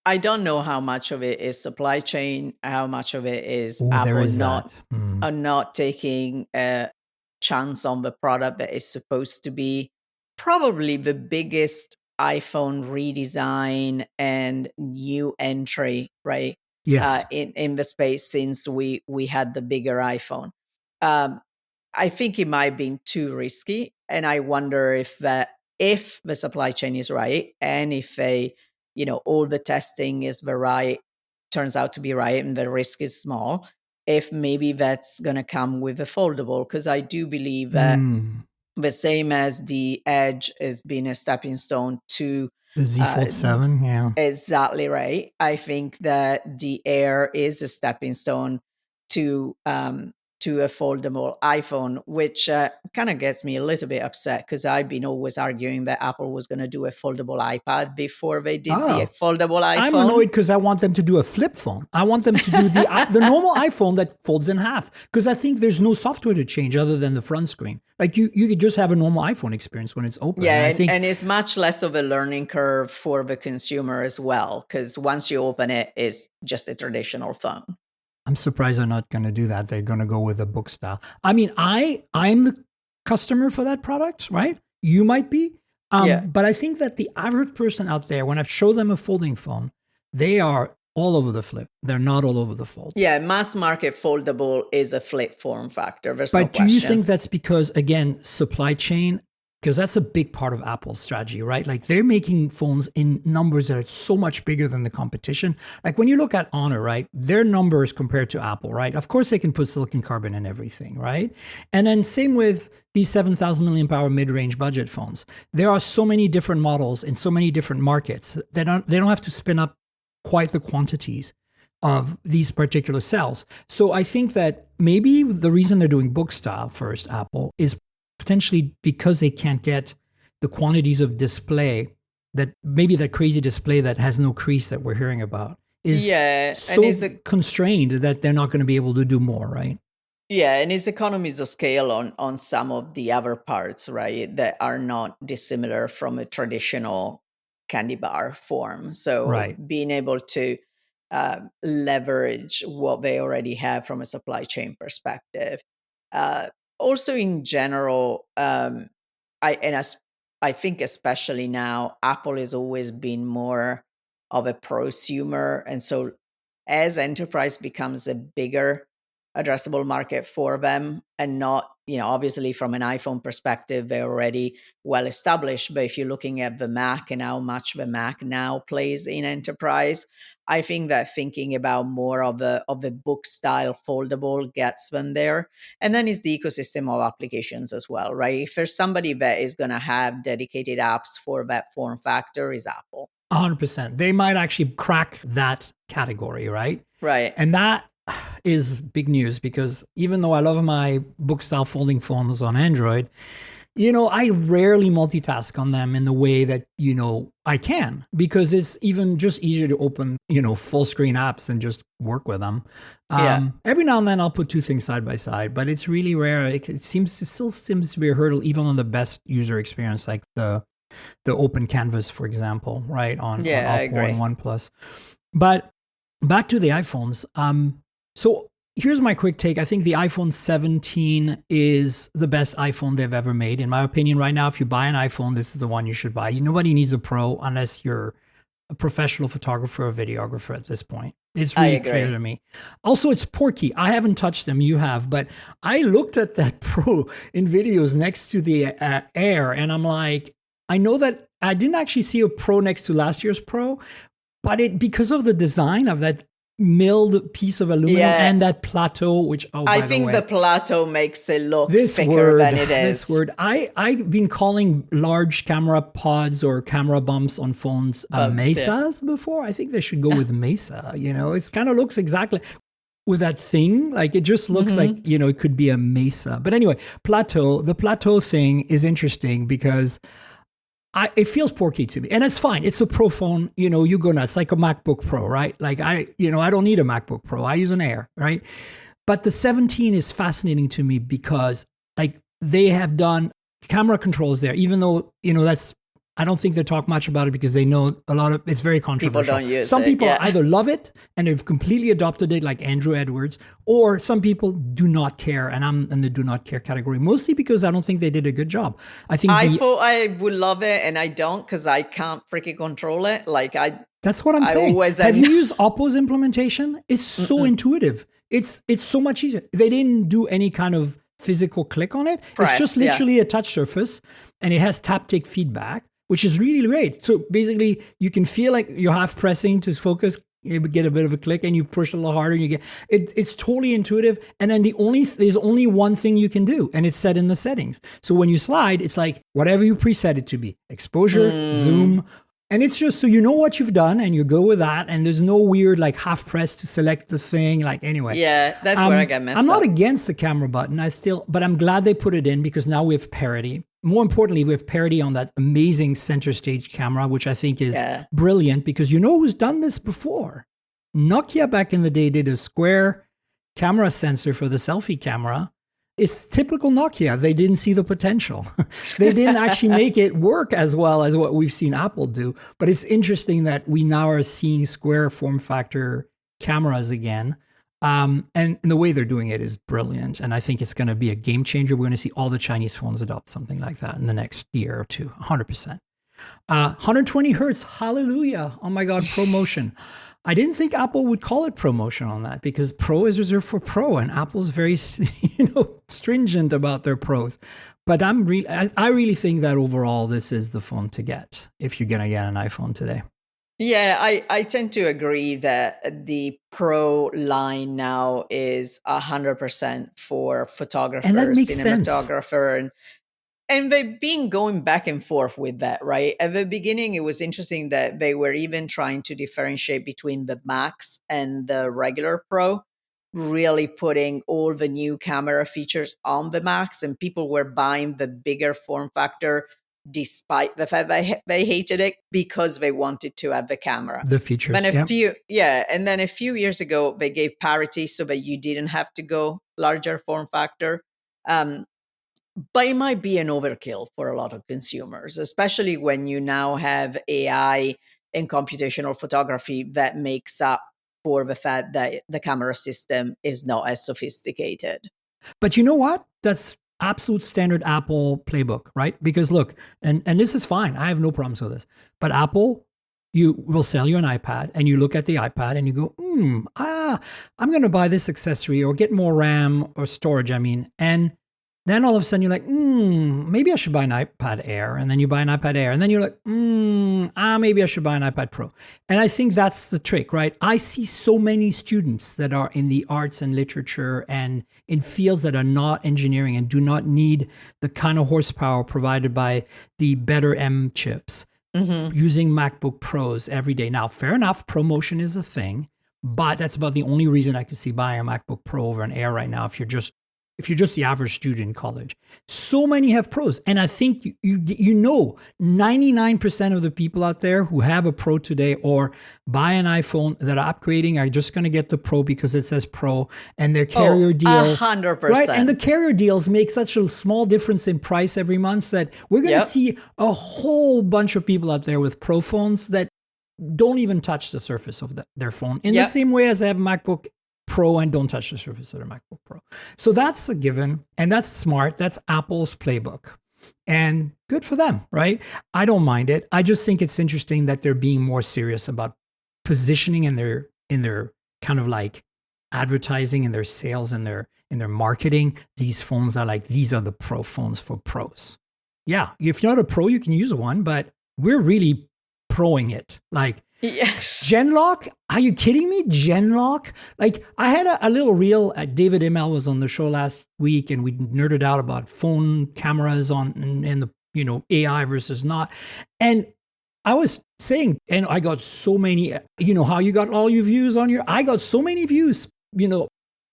I don't know how much of it is supply chain, how much of it is Apple not taking a chance on the product that is supposed to be probably the biggest iPhone redesign and new entry, right? Yes. In the space since we had the bigger iPhone. I think it might have been too risky, and I wonder if the supply chain is right and if all the testing turns out to be right and the risk is small, if maybe that's going to come with a foldable, because I do believe that the same as the Edge has been a stepping stone to the Z Fold 7, yeah. Exactly right. I think that the Air is a stepping stone to a foldable iPhone, which kind of gets me a little bit upset because I've been always arguing that Apple was going to do a foldable iPad before they did the foldable iPhone. I'm annoyed because I want them to do a flip phone. I want them to do the normal iPhone that folds in half, because I think there's no software to change other than the front screen. Like you could just have a normal iPhone experience when it's open. Yeah, and it's much less of a learning curve for the consumer as well, because once you open it, it's just a traditional phone. I'm surprised they're not going to do that. They're going to go with a book style. I mean, I'm the customer for that product, right? You might be. But I think that the average person out there, when I show them a folding phone, they are all over the flip. They're not all over the fold. Yeah, mass market foldable is a flip form factor. There's no question. But do you think that's because, again, supply chain? Because that's a big part of Apple's strategy, right? Like they're making phones in numbers that are so much bigger than the competition. Like when you look at Honor, right? Their numbers compared to Apple, right? Of course they can put silicon carbon in everything, right? And then same with these 7,000 milliamp hour mid-range budget phones. There are so many different models in so many different markets. They don't have to spin up quite the quantities of these particular cells. So I think that maybe the reason they're doing book style first, Apple, is potentially because they can't get the quantities of display that maybe that crazy display that has no crease that we're hearing about is so constrained that they're not going to be able to do more, right? Yeah, and it's economies of scale on some of the other parts, right, that are not dissimilar from a traditional candy bar form. So being able to leverage what they already have from a supply chain perspective. Also, in general, I think especially now, Apple has always been more of a prosumer, and so as enterprise becomes a bigger addressable market for them, and not, obviously from an iPhone perspective, they're already well established. But if you're looking at the Mac and how much the Mac now plays in enterprise, I think that thinking about more of the book style foldable gets them there. And then it's the ecosystem of applications as well, right? If there's somebody that is going to have dedicated apps for that form factor, is Apple. 100%. They might actually crack that category, right? Right. And that is big news, because even though I love my book style folding phones on Android, I rarely multitask on them in the way that, I can, because it's even just easier to open, full screen apps and just work with them. Every now and then I'll put two things side by side, but it's really rare. It still seems to be a hurdle, even on the best user experience, like the open canvas, for example, right? On Oppo and OnePlus. But back to the iPhones. So here's my quick take. I think the iPhone 17 is the best iPhone they've ever made. In my opinion, right now, if you buy an iPhone, this is the one you should buy. Nobody needs a Pro unless you're a professional photographer or videographer at this point. It's really clear to me. Also, it's porky. I haven't touched them. You have. But I looked at that Pro in videos next to the Air, and I'm like, I know that I didn't actually see a Pro next to last year's Pro, but because of the design of that milled piece of aluminum and that plateau, which I think the plateau makes it look thicker than it is. This word, I've been calling large camera pods or camera bumps on phones mesas before. I think they should go with mesa. It kind of looks exactly with that thing. Like it just looks like, it could be a mesa. But anyway, the plateau thing is interesting because it feels porky to me, and it's fine. It's a Pro phone, you go nuts, like a MacBook Pro, right? Like I don't need a MacBook Pro. I use an Air, right? But the 17 is fascinating to me because like they have done camera controls there, even though, I don't think they talk much about it because they know it's very controversial. People don't use some it, people yeah. either love it and they've completely adopted it, like Andrew Edwards, or some people do not care, and I'm in the do not care category, mostly because I don't think they did a good job. I think I thought I would love it, and I don't because I can't freaking control it. That's what I'm saying. Have you used Oppo's implementation? It's so intuitive. It's so much easier. They didn't do any kind of physical click on it. It's just literally a touch surface, and it has taptic feedback, which is really great. So basically, you can feel like you're half pressing to focus, you get a bit of a click, and you push a little harder, and you get it's totally intuitive. And then there's only one thing you can do, and it's set in the settings. So when you slide, it's like whatever you preset it to be: exposure, zoom. And it's just so you know what you've done and you go with that, and there's no weird like half press to select the thing. Like anyway. Yeah, that's where I got messed up. I'm not against the camera button. But I'm glad they put it in because now we have parity. More importantly, we have parity on that amazing center stage camera, which I think is brilliant because you know who's done this before? Nokia back in the day did a square camera sensor for the selfie camera. It's typical Nokia. They didn't see the potential. They didn't actually make it work as well as what we've seen Apple do. But it's interesting that we now are seeing square form factor cameras again. And the way they're doing it is brilliant. And I think it's going to be a game changer. We're going to see all the Chinese phones adopt something like that in the next year or two, 100%. 120 hertz, hallelujah. Oh my God, ProMotion. I didn't think Apple would call it ProMotion on that because Pro is reserved for Pro, and Apple's very, stringent about their Pros. But I really think that overall this is the phone to get if you're gonna get an iPhone today. Yeah, I tend to agree that the Pro line now is 100% for photographers, and that makes cinematographer, sense. And they've been going back and forth with that, right? At the beginning, it was interesting that they were even trying to differentiate between the Max and the regular Pro, really putting all the new camera features on the Max, and people were buying the bigger form factor despite the fact they hated it because they wanted to have the camera. The features, and then a few years ago, they gave parity so that you didn't have to go larger form factor. But it might be an overkill for a lot of consumers, especially when you now have AI and computational photography that makes up for the fact that the camera system is not as sophisticated. But you know what? That's absolute standard Apple playbook, right? Because look, and this is fine. I have no problems with this. But Apple, you will sell you an iPad and you look at the iPad and you go, I'm going to buy this accessory or get more RAM or storage, and then all of a sudden you're like, maybe I should buy an iPad Air. And then you buy an iPad Air. And then you're like, maybe I should buy an iPad Pro. And I think that's the trick, right? I see so many students that are in the arts and literature and in fields that are not engineering and do not need the kind of horsepower provided by the better M chips using MacBook Pros every day. Now, fair enough, ProMotion is a thing, but that's about the only reason I could see buying a MacBook Pro over an Air right now if you're just the average student in college. So many have Pros. And I think you know 99% of the people out there who have a Pro today or buy an iPhone that are upgrading are just going to get the Pro because it says Pro, and their carrier deal. 100%. Right? And the carrier deals make such a small difference in price every month that we're going to see a whole bunch of people out there with Pro phones that don't even touch the surface of their phone in the same way as they have MacBook Pro and don't touch the surface of their MacBook Pro. So that's a given, and that's smart. That's Apple's playbook, and good for them, right? I don't mind it. I just think it's interesting that they're being more serious about positioning in their kind of like advertising and their sales and their marketing. These phones are like, these are the Pro phones for pros. Yeah, if you're not a pro, you can use one, but we're really proing it. Like, Yes. Genlock? Are you kidding me? Genlock? Like, I had a little reel. David Immel was on the show last week, and we nerded out about phone cameras and the AI versus not. And I was saying, and I got so many. How you got all your views on your? I got so many views.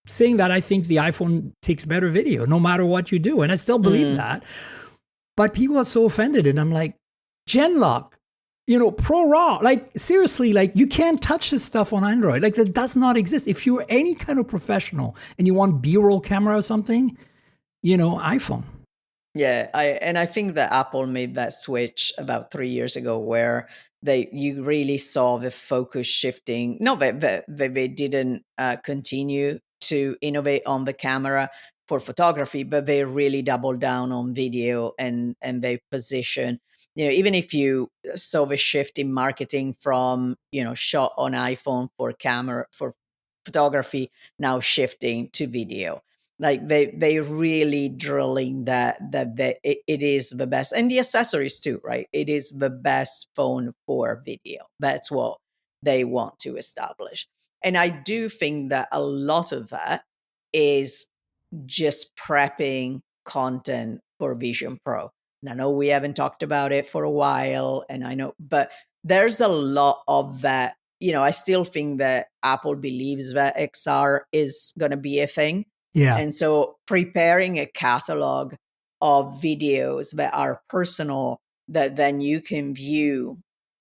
Saying that I think the iPhone takes better video, no matter what you do, and I still believe that. But people are so offended, and I'm like, Genlock. Pro raw, like seriously, like you can't touch this stuff on Android. Like that does not exist. If you're any kind of professional and you want B-roll camera or something, iPhone. Yeah, I think that Apple made that switch about 3 years ago, where you really saw the focus shifting. No, they didn't continue to innovate on the camera for photography, but they really doubled down on video, and they position. Even if you saw the shift in marketing from shot on iPhone for camera for photography, now shifting to video. Like they really drilling that it is the best, and the accessories too, right? It is the best phone for video. That's what they want to establish. And I do think that a lot of that is just prepping content for Vision Pro. And I know we haven't talked about it for a while, and I know, but there's a lot of that. I still think that Apple believes that XR is going to be a thing. Yeah. And so preparing a catalog of videos that are personal, that then you can view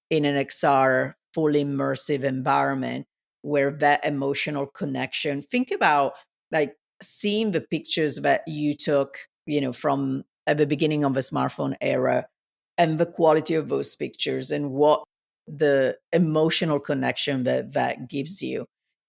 in an XR full immersive environment, where that emotional connection, think about like seeing the pictures that you took, from at the beginning of the smartphone era, and the quality of those pictures, and what the emotional connection that gives you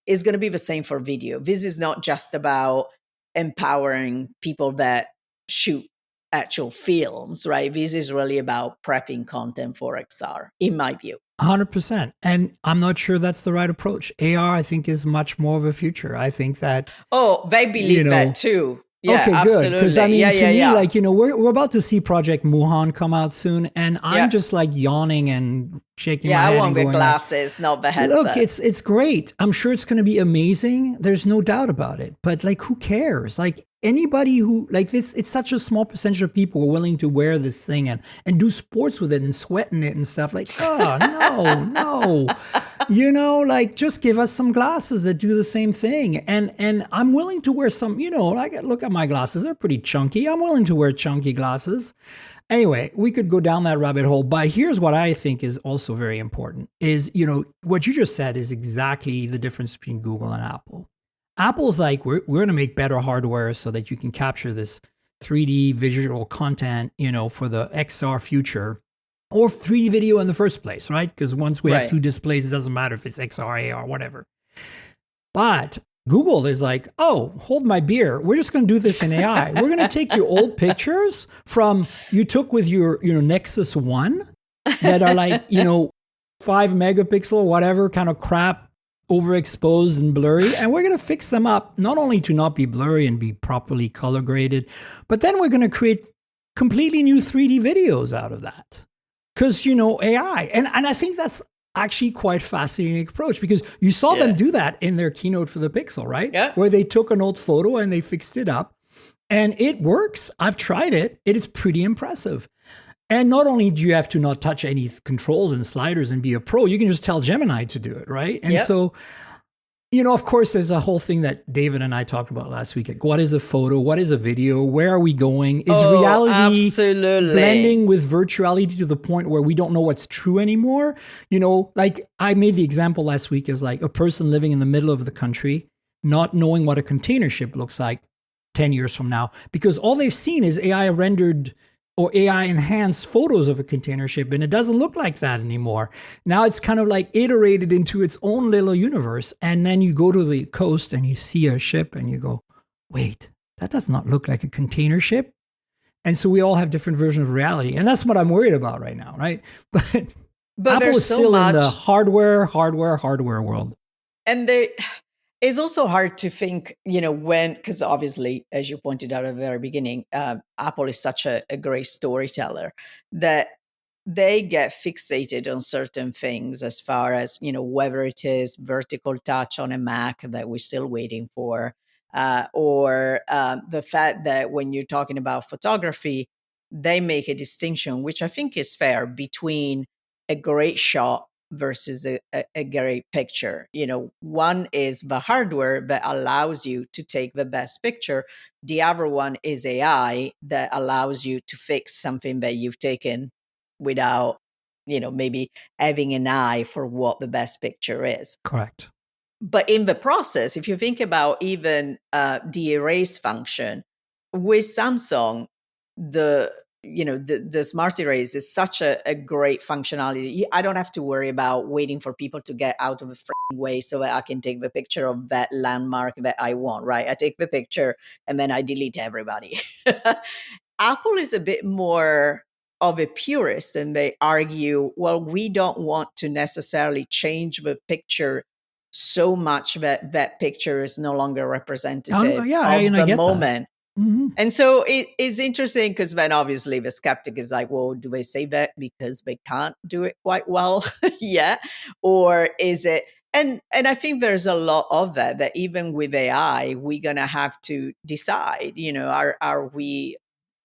is going to be the same for video. This is not just about empowering people that shoot actual films, right? This is really about prepping content for XR, in my view. 100%. And I'm not sure that's the right approach. AR, I think, is much more of a future. I think that. Oh, they believe that too. Yeah, okay, absolutely. good. Because I mean, to me, like, we're about to see Project Muhan come out soon, and I'm just like yawning and shaking my head. I want and the going, glasses, not the headset. Look, it's great. I'm sure it's going to be amazing. There's no doubt about it. But like, who cares? Like, anybody who like this, it's such a small percentage of people who are willing to wear this thing and do sports with it and sweat in it and stuff. Like, oh no, like just give us some glasses that do the same thing. And I'm willing to wear some. Like, look at my glasses; they're pretty chunky. I'm willing to wear chunky glasses. Anyway, we could go down that rabbit hole, but here's what I think is also very important is, what you just said is exactly the difference between Google and Apple. Apple's like, we're going to make better hardware so that you can capture this 3D visual content, for the XR future, or 3D video in the first place, right? Because once we have two displays, it doesn't matter if it's XR, AR, whatever. But Google is like, oh, hold my beer. We're just going to do this in AI. We're going to take your old pictures from you took with your, Nexus 1 that are like, 5 megapixel, whatever kind of crap, overexposed and blurry. And we're going to fix them up, not only to not be blurry and be properly color graded, but then we're going to create completely new 3D videos out of that. Because, AI. And I think that's actually quite fascinating approach, because you saw them do that in their keynote for the Pixel, right? Yeah. Where they took an old photo and they fixed it up, and it works. I've tried it. It is pretty impressive. And not only do you have to not touch any controls and sliders and be a pro, you can just tell Gemini to do it, right? And so, of course, there's a whole thing that David and I talked about last week. Like, what is a photo? What is a video? Where are we going? Is reality blending with virtuality to the point where we don't know what's true anymore? Like I made the example last week. It was like a person living in the middle of the country, not knowing what a container ship looks like 10 years from now, because all they've seen is AI rendered or AI enhanced photos of a container ship, and it doesn't look like that anymore. Now it's kind of like iterated into its own little universe. And then you go to the coast and you see a ship and you go, wait, that does not look like a container ship. And so we all have different versions of reality. And that's what I'm worried about right now, right? But Apple is still in the hardware world. And it's also hard to think, because obviously, as you pointed out at the very beginning, Apple is such a great storyteller that they get fixated on certain things as far as, whether it is vertical touch on a Mac that we're still waiting for, or the fact that when you're talking about photography, they make a distinction, which I think is fair, between a great shot versus a great picture. One is the hardware that allows you to take the best picture. The other one is AI that allows you to fix something that you've taken without, maybe having an eye for what the best picture is. Correct. But in the process, if you think about even the erase function with Samsung, the smart erase is such a great functionality. I don't have to worry about waiting for people to get out of the freaking way so that I can take the picture of that landmark that I want, right? I take the picture and then I delete everybody. Apple is a bit more of a purist, and they argue, well, we don't want to necessarily change the picture so much that that picture is no longer representative of the moment. Mm-hmm. And so it is interesting because then obviously the skeptic is like, well, do they say that because they can't do it quite well yet? Or is it? And I think there's a lot of that even with AI, we're going to have to decide, are we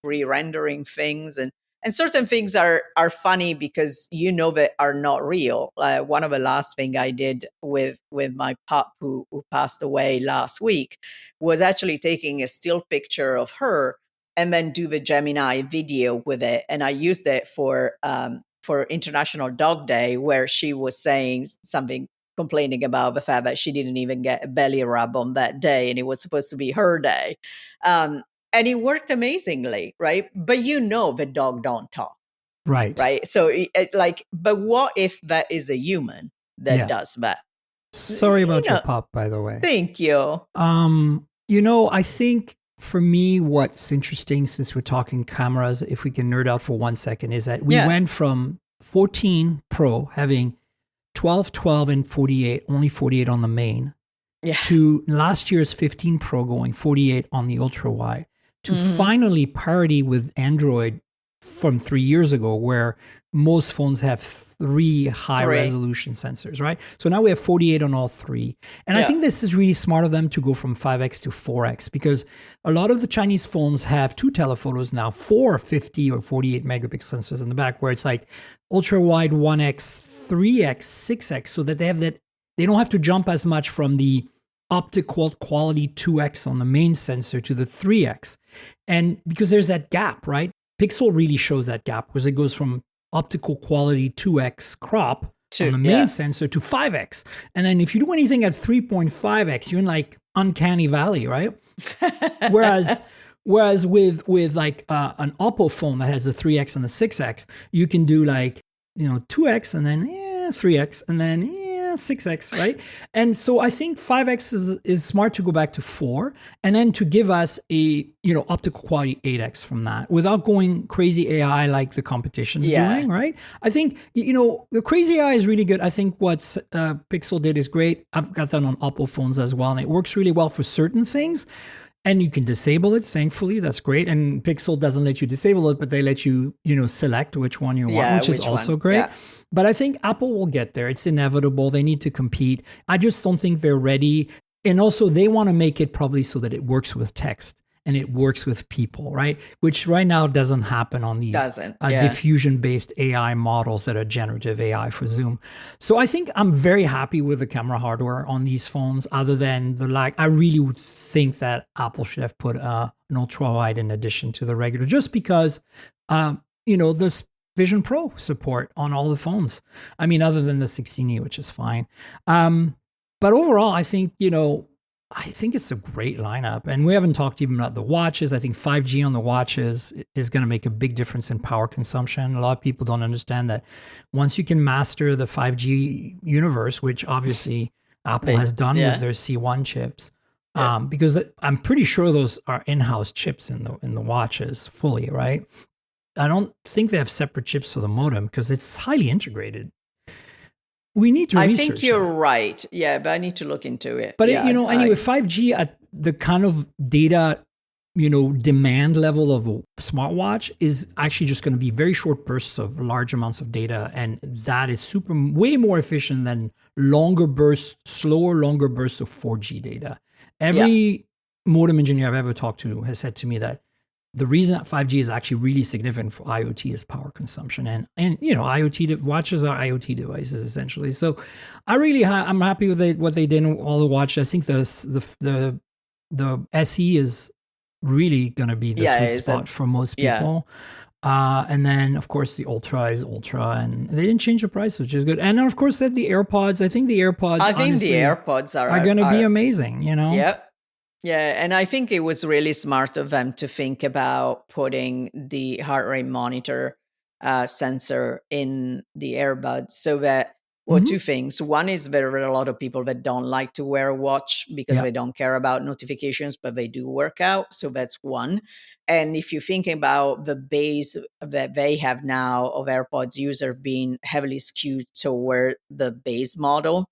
re-rendering things? And certain things are funny because that are not real. One of the last thing I did with my pup who passed away last week was actually taking a still picture of her and then do the Gemini video with it. And I used it for International Dog Day, where she was saying something, complaining about the fact that she didn't even get a belly rub on that day, and it was supposed to be her day. And it worked amazingly, right? But the dog don't talk. Right. So but what if that is a human that does that? Sorry about your pup, by the way. Thank you. I think for me, what's interesting, since we're talking cameras, if we can nerd out for 1 second, is that we went from 14 Pro having 12, 12, and 48, only 48 on the main, to last year's 15 Pro going 48 on the ultra wide, to finally parity with Android from 3 years ago, where most phones have 3 high resolution sensors, right? So now we have 48 on all 3. And I think this is really smart of them to go from 5x to 4x, because a lot of the Chinese phones have 2 telephotos now, 4 50 or 48 megapixel sensors in the back, where it's like ultra wide 1x, 3x, 6x, so that they don't have to jump as much from the optical quality 2x on the main sensor to the 3x. And because there's that gap, right? Pixel really shows that gap, because it goes from optical quality 2x crop on the main sensor to 5x. And then if you do anything at 3.5x, you're in like uncanny valley, right? Whereas with like an Oppo phone that has a 3x and a 6x, you can do like, 2x and then 3x and then 6x, right? And so I think 5x is smart to go back to 4, and then to give us a optical quality 8x from that, without going crazy AI like the competition is doing, right? I think the crazy AI is really good. I think what Pixel did is great. I've got that on Oppo phones as well, and it works really well for certain things. And you can disable it, thankfully. That's great. And Pixel doesn't let you disable it, but they let you, select which one you want, which is also great. Yeah. But I think Apple will get there. It's inevitable. They need to compete. I just don't think they're ready. And also, they want to make it probably so that it works with text and it works with people, right? Which right now doesn't happen on these diffusion-based AI models that are generative AI for Zoom. So I think I'm very happy with the camera hardware on these phones, other than the lag. I really would think that Apple should have put an ultra-wide in addition to the regular, just because, there's Vision Pro support on all the phones. I mean, other than the 16E, which is fine. But overall, I think, I think it's a great lineup. And we haven't talked even about the watches. I think 5G on the watches is going to make a big difference in power consumption. A lot of people don't understand that once you can master the 5G universe, which obviously Apple has done with their C1 chips, because I'm pretty sure those are in-house chips in the watches fully, right? I don't think they have separate chips for the modem because it's highly integrated. We need to research. I think you're right. Yeah, but I need to look into it. But anyway, 5G at the kind of data demand level of a smartwatch is actually just going to be very short bursts of large amounts of data. And that is way more efficient than longer bursts of 4G data. Every modem engineer I've ever talked to has said to me that the reason that 5G is actually really significant for IoT is power consumption. And IoT watches are IoT devices essentially. So I'm happy with what they did in all the watches. I think the SE is really going to be the sweet spot for most people. And then, of course, the Ultra is Ultra, and they didn't change the price, which is good. And then, of course, the AirPods. I think the AirPods are going to be amazing, Yep. Yeah, and I think it was really smart of them to think about putting the heart rate monitor sensor in the earbuds so that, two things. One is there are a lot of people that don't like to wear a watch because they don't care about notifications, but they do work out. So that's one. And if you think about the base that they have now of AirPods user being heavily skewed toward the base model,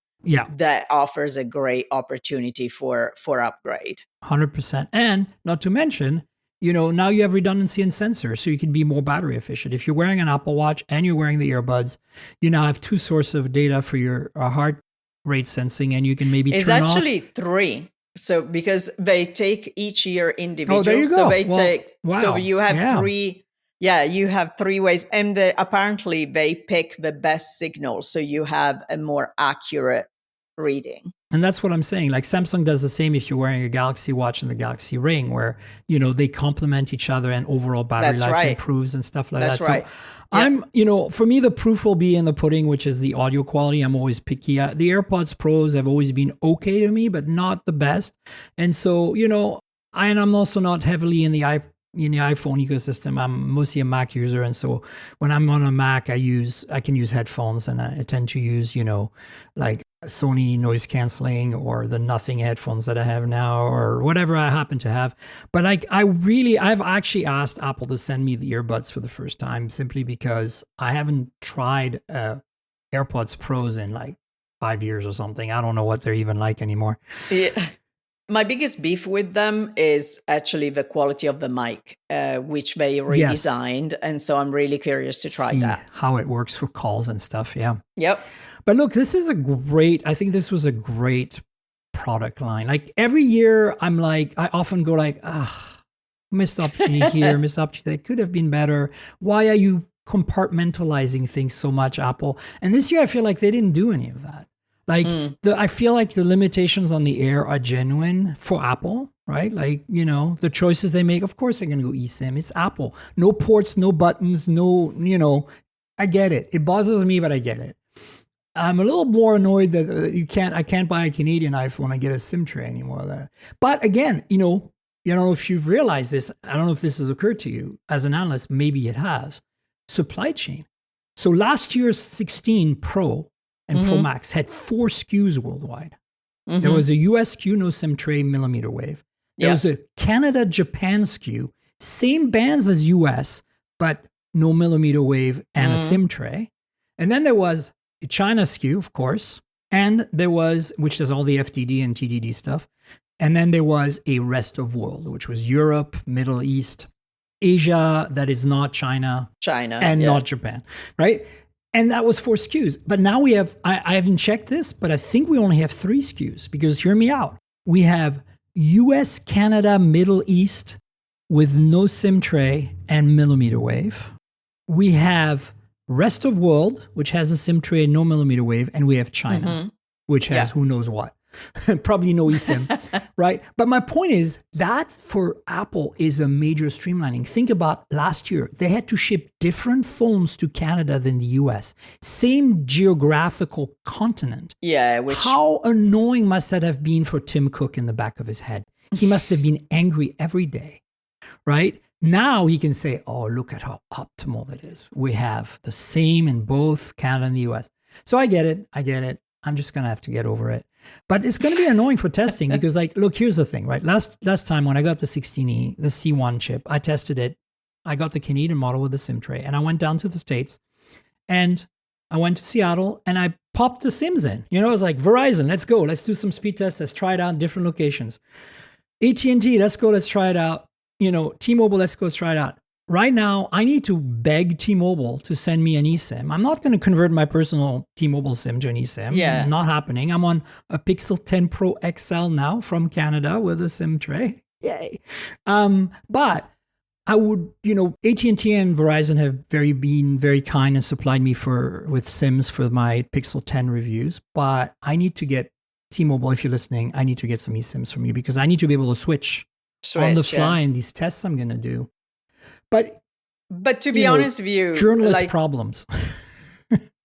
that offers a great opportunity for upgrade. 100%. And not to mention, now you have redundancy in sensors, so you can be more battery efficient. If you're wearing an Apple Watch and you're wearing the earbuds, you now have two sources of data for your heart rate sensing, and you can maybe turn off. It's actually three. So because they take each ear individual. Oh, there you go. So they take. Wow. So you have three. Yeah, you have three ways, and apparently they pick the best signal, so you have a more accurate reading. And that's what I'm saying. Like Samsung does the same if you're wearing a Galaxy Watch and the Galaxy Ring, where they complement each other and overall battery life improves and stuff like that. That's right. So for me, the proof will be in the pudding, which is the audio quality. I'm always picky. The AirPods Pros have always been okay to me, but not the best. And so, I'm also not heavily in the iPhone ecosystem. I'm mostly a Mac user, and so when I'm on a Mac, I can use headphones, and I tend to use like Sony noise canceling or the Nothing headphones that I have now or whatever I happen to have. But I've actually asked Apple to send me the earbuds for the first time simply because I haven't tried AirPods Pros in like 5 years or something. I don't know what they're even like anymore. Yeah. My biggest beef with them is actually the quality of the mic, which they redesigned. Yes. And so I'm really curious to try that. How it works for calls and stuff. Yeah. Yep. But look, I think this was a great product line. Like every year I often go like, missed opportunity here, missed opportunity. That could have been better. Why are you compartmentalizing things so much, Apple? And this year I feel like they didn't do any of that. Like I feel like the limitations on the Air are genuine for Apple, right? Like, the choices they make, of course they're going to go eSIM. It's Apple. No ports, no buttons, no, I get it. It bothers me, but I get it. I'm a little more annoyed that I can't buy a Canadian iPhone and get a SIM tray anymore. But again, I don't know if you've realized this. I don't know if this has occurred to you as an analyst. Maybe it has. Supply chain. So last year's 16 Pro and Pro Max had 4 SKUs worldwide. Mm-hmm. There was a US SKU, no SIM tray, millimeter wave. There was a Canada-Japan SKU, same bands as US, but no millimeter wave and a SIM tray. And then there was a China SKU, of course, and there was, which does all the FDD and TDD stuff. And then there was a rest of world, which was Europe, Middle East, Asia, that is not China. And not Japan, right? And that was 4 SKUs. But now we have, I haven't checked this, but I think we only have 3 SKUs because hear me out. We have US, Canada, Middle East with no SIM tray and millimeter wave. We have rest of world, which has a SIM tray and no millimeter wave. And we have China, which has who knows what. Probably no eSIM, right? But my point is that for Apple is a major streamlining. Think about last year. They had to ship different phones to Canada than the US. Same geographical continent. Yeah. How annoying must that have been for Tim Cook in the back of his head? He must have been angry every day, right? Now he can say, oh, look at how optimal it is. We have the same in both Canada and the US. So I get it. I'm just going to have to get over it. But it's going to be annoying for testing because, like, look, here's the thing, right? Last time when I got the 16E, the C1 chip, I tested it. I got the Canadian model with the SIM tray, and I went down to the States, and I went to Seattle, and I popped the SIMs in. I was like, Verizon, let's go. Let's do some speed tests. Let's try it out in different locations. AT&T, let's go. Let's try it out. T-Mobile, let's go try it out. Right now, I need to beg T-Mobile to send me an eSIM. I'm not going to convert my personal T-Mobile SIM to an eSIM. Yeah. Not happening. I'm on a Pixel 10 Pro XL now from Canada with a SIM tray. Yay. But I would, AT&T and Verizon have been very kind and supplied me with SIMs for my Pixel 10 reviews. But I need to get T-Mobile, if you're listening, I need to get some eSIMs from you because I need to be able to switch on the fly in these tests I'm going to do. But to be honest with you, journalist problems.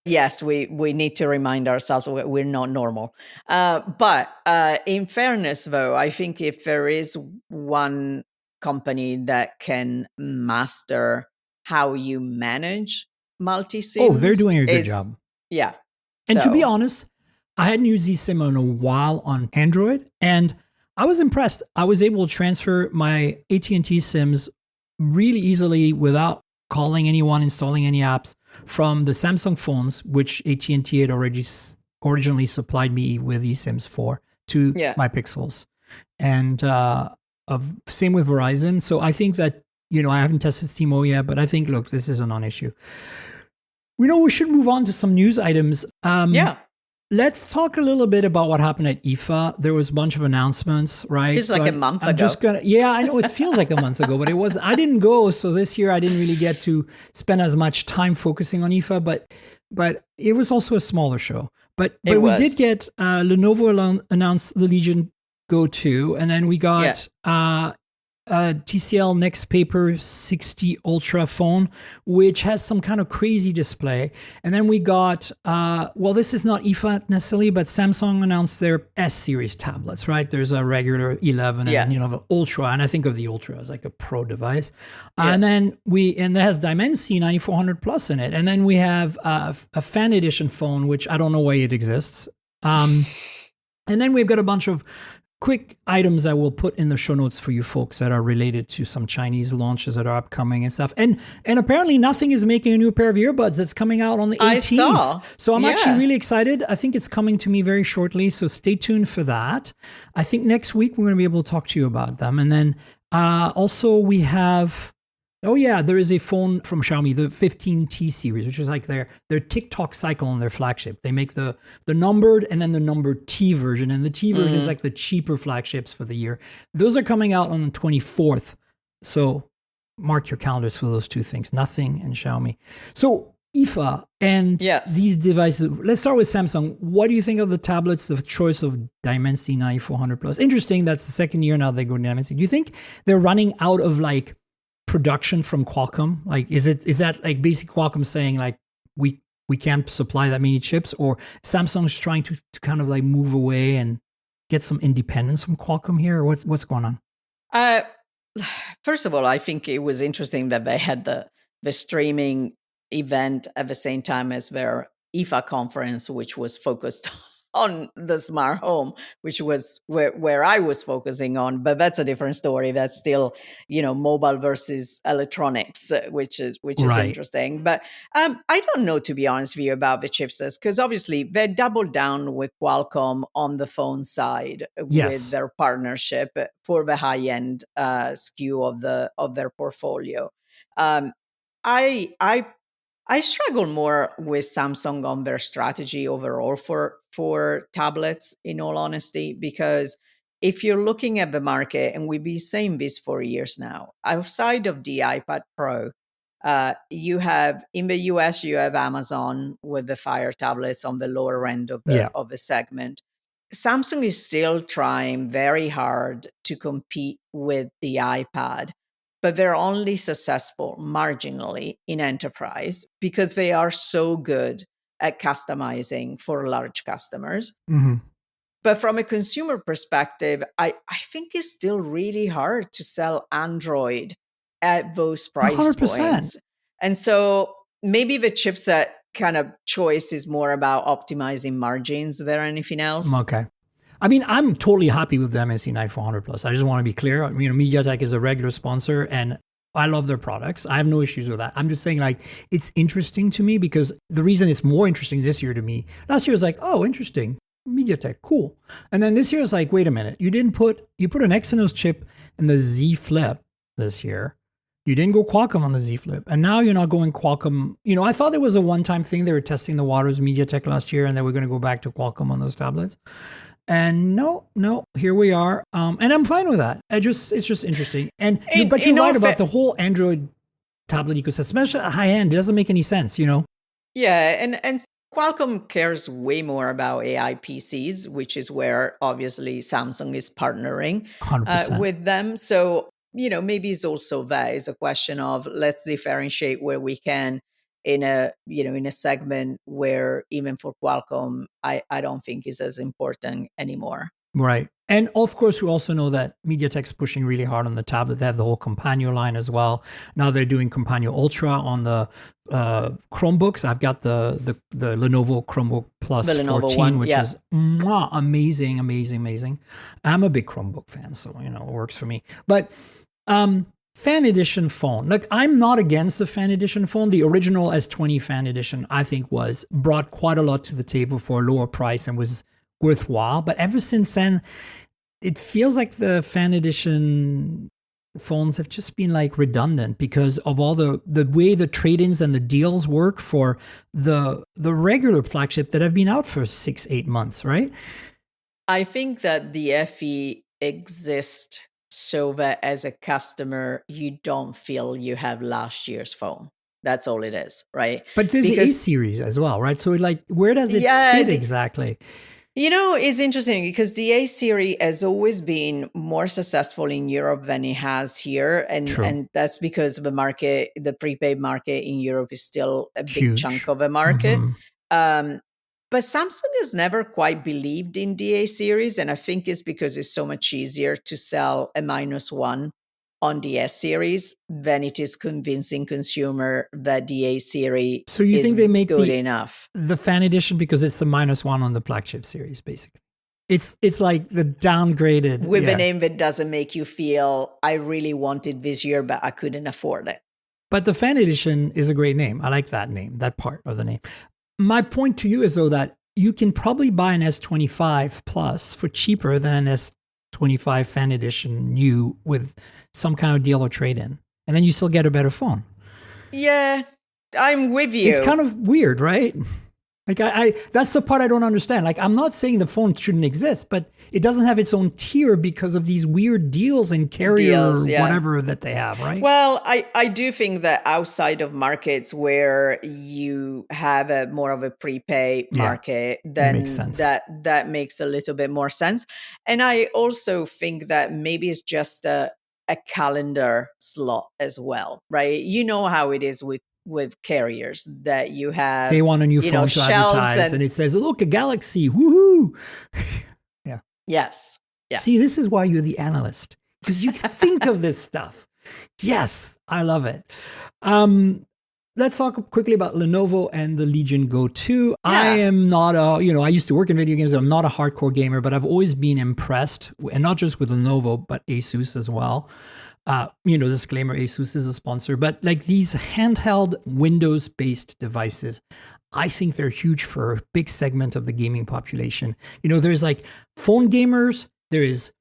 Yes, we need to remind ourselves we're not normal. But in fairness, though, I think if there is one company that can master how you manage multi-SIMs. They're doing a good job. Yeah. And to be honest, I hadn't used eSIM in a while on Android, and I was impressed. I was able to transfer my AT&T SIMs really easily without calling anyone, installing any apps from the Samsung phones, which AT&T had originally supplied me with eSIMs for, to my Pixels. And same with Verizon. So I think that, I haven't tested T-Mobile yet, but I think, look, this is a non-issue. We should move on to some news items. Let's talk a little bit about what happened at IFA. There was a bunch of announcements, right? It's like a month ago. I know it feels like a month ago, but it was. I didn't go, so this year I didn't really get to spend as much time focusing on IFA. But it was also a smaller show. But we did get Lenovo announced the Legion Go 2, and then we got TCL Next Paper 60 Ultra phone, which has some kind of crazy display. And then we got, this is not IFA necessarily, but Samsung announced their S series tablets, right? There's a regular 11 and the Ultra, and I think of the Ultra as like a pro device. And then it has Dimensity 9400 Plus in it. And then we have a fan edition phone, which I don't know why it exists. And then we've got a bunch of quick items I will put in the show notes for you folks that are related to some Chinese launches that are upcoming and stuff. And apparently nothing is making a new pair of earbuds that's coming out on the 18th. I saw. So I'm actually really excited. I think it's coming to me very shortly. So stay tuned for that. I think next week we're going to be able to talk to you about them. And then also we have... there is a phone from Xiaomi, the 15T series, which is like their TikTok cycle on their flagship. They make the numbered and then the numbered T version, and the T version is like the cheaper flagships for the year. Those are coming out on the 24th. So mark your calendars for those two things, Nothing and Xiaomi. So IFA and these devices. Let's start with Samsung. What do you think of the tablets, the choice of Dimensity 9400 Plus? Interesting, that's the second year now they go to Dimensity. Do you think they're running out of like production from Qualcomm? Like, is that like basic Qualcomm saying like we can't supply that many chips, or Samsung's trying to kind of like move away and get some independence from Qualcomm here, or what's going on? First of all, I think it was interesting that they had the streaming event at the same time as their IFA conference, which was focused on the smart home, which was where I was focusing on. But that's a different story. That's still, mobile versus electronics, which is interesting. But I don't know, to be honest with you, about the chipsets, because obviously they doubled down with Qualcomm on the phone side with their partnership for the high-end SKU of their portfolio. I struggle more with Samsung on their strategy overall for tablets, in all honesty, because if you're looking at the market, and we've been saying this for years now, outside of the iPad Pro, you have, in the US, you have Amazon with the Fire tablets on the lower end of the segment. Samsung is still trying very hard to compete with the iPad, but they're only successful marginally in enterprise because they are so good at customizing for large customers. Mm-hmm. But from a consumer perspective, I think it's still really hard to sell Android at those price 100%. points. And so maybe the chipset kind of choice is more about optimizing margins than anything else. Okay. I mean, I'm totally happy with the MSC 9400 Plus. I just want to be clear. MediaTek is a regular sponsor, and I love their products. I have no issues with that. I'm just saying, like, it's interesting to me because the reason it's more interesting this year to me, last year was like, oh, interesting, MediaTek, cool. And then this year is like, wait a minute, you put an Exynos chip in the Z Flip, this year. You didn't go Qualcomm on the Z Flip, and now you're not going Qualcomm. I thought it was a one-time thing. They were testing the waters, MediaTek last year, and they were going to go back to Qualcomm on those tablets. And no, here we are, and I'm fine with that. It's just interesting. And but you're right about the whole Android tablet ecosystem, especially at high end. It doesn't make any sense, Yeah, and Qualcomm cares way more about AI PCs, which is where obviously Samsung is partnering 100%. with them. So maybe it's also that is a question of let's differentiate where we can in a segment where even for Qualcomm, I don't think is as important anymore. Right. And of course, we also know that MediaTek's pushing really hard on the tablet. They have the whole Companion line as well. Now they're doing Companion Ultra on the Chromebooks. I've got the Lenovo Chromebook Plus 14, one, which is amazing, amazing, amazing. I'm a big Chromebook fan, so it works for me. But Fan Edition phone. Like, I'm not against the Fan Edition phone. The original S20 Fan Edition, I think, brought quite a lot to the table for a lower price and was worthwhile. But ever since then, it feels like the Fan Edition phones have just been like redundant because of all the way the trade-ins and the deals work for the regular flagship that have been out for 6-8 months, right? I think that the FE exists so that as a customer, you don't feel you have last year's phone. That's all it is, right? But there's the A series as well, right? So where does it fit exactly? It's interesting because the A series has always been more successful in Europe than it has here. And that's because the prepaid market in Europe is still a big chunk of the market. Mm-hmm. But Samsung has never quite believed in the A series. And I think it's because it's so much easier to sell a -1 on the S series than it is convincing consumer that the A series so you is think they make good enough. The Fan Edition because it's the -1 on the flagship series, basically. It's like the downgraded with a name that doesn't make you feel I really wanted this year, but I couldn't afford it. But the Fan Edition is a great name. I like that name, that part of the name. My point to you is though that you can probably buy an S25 Plus for cheaper than an S25 Fan Edition new with some kind of deal or trade-in, and then you still get a better phone. Yeah, I'm with you. It's kind of weird, right? Like I that's the part I don't understand. Like, I'm not saying the phone shouldn't exist, but it doesn't have its own tier because of these weird deals and carrier whatever that they have, right? Well, I do think that outside of markets where you have a more of a prepay market, then that makes a little bit more sense. And I also think that maybe it's just a calendar slot as well, right? You know how it is with carriers that you have. They want a new phone to advertise and it says, look, a Galaxy, woohoo. Yeah. Yes. See, this is why you're the analyst, because you think of this stuff. Yes, I love it. Let's talk quickly about Lenovo and the Legion Go 2. Yeah. I am not I used to work in video games. I'm not a hardcore gamer, but I've always been impressed, and not just with Lenovo, but Asus as well. Disclaimer, Asus is a sponsor, but like these handheld Windows-based devices, I think they're huge for a big segment of the gaming population. There's like phone gamers, there is,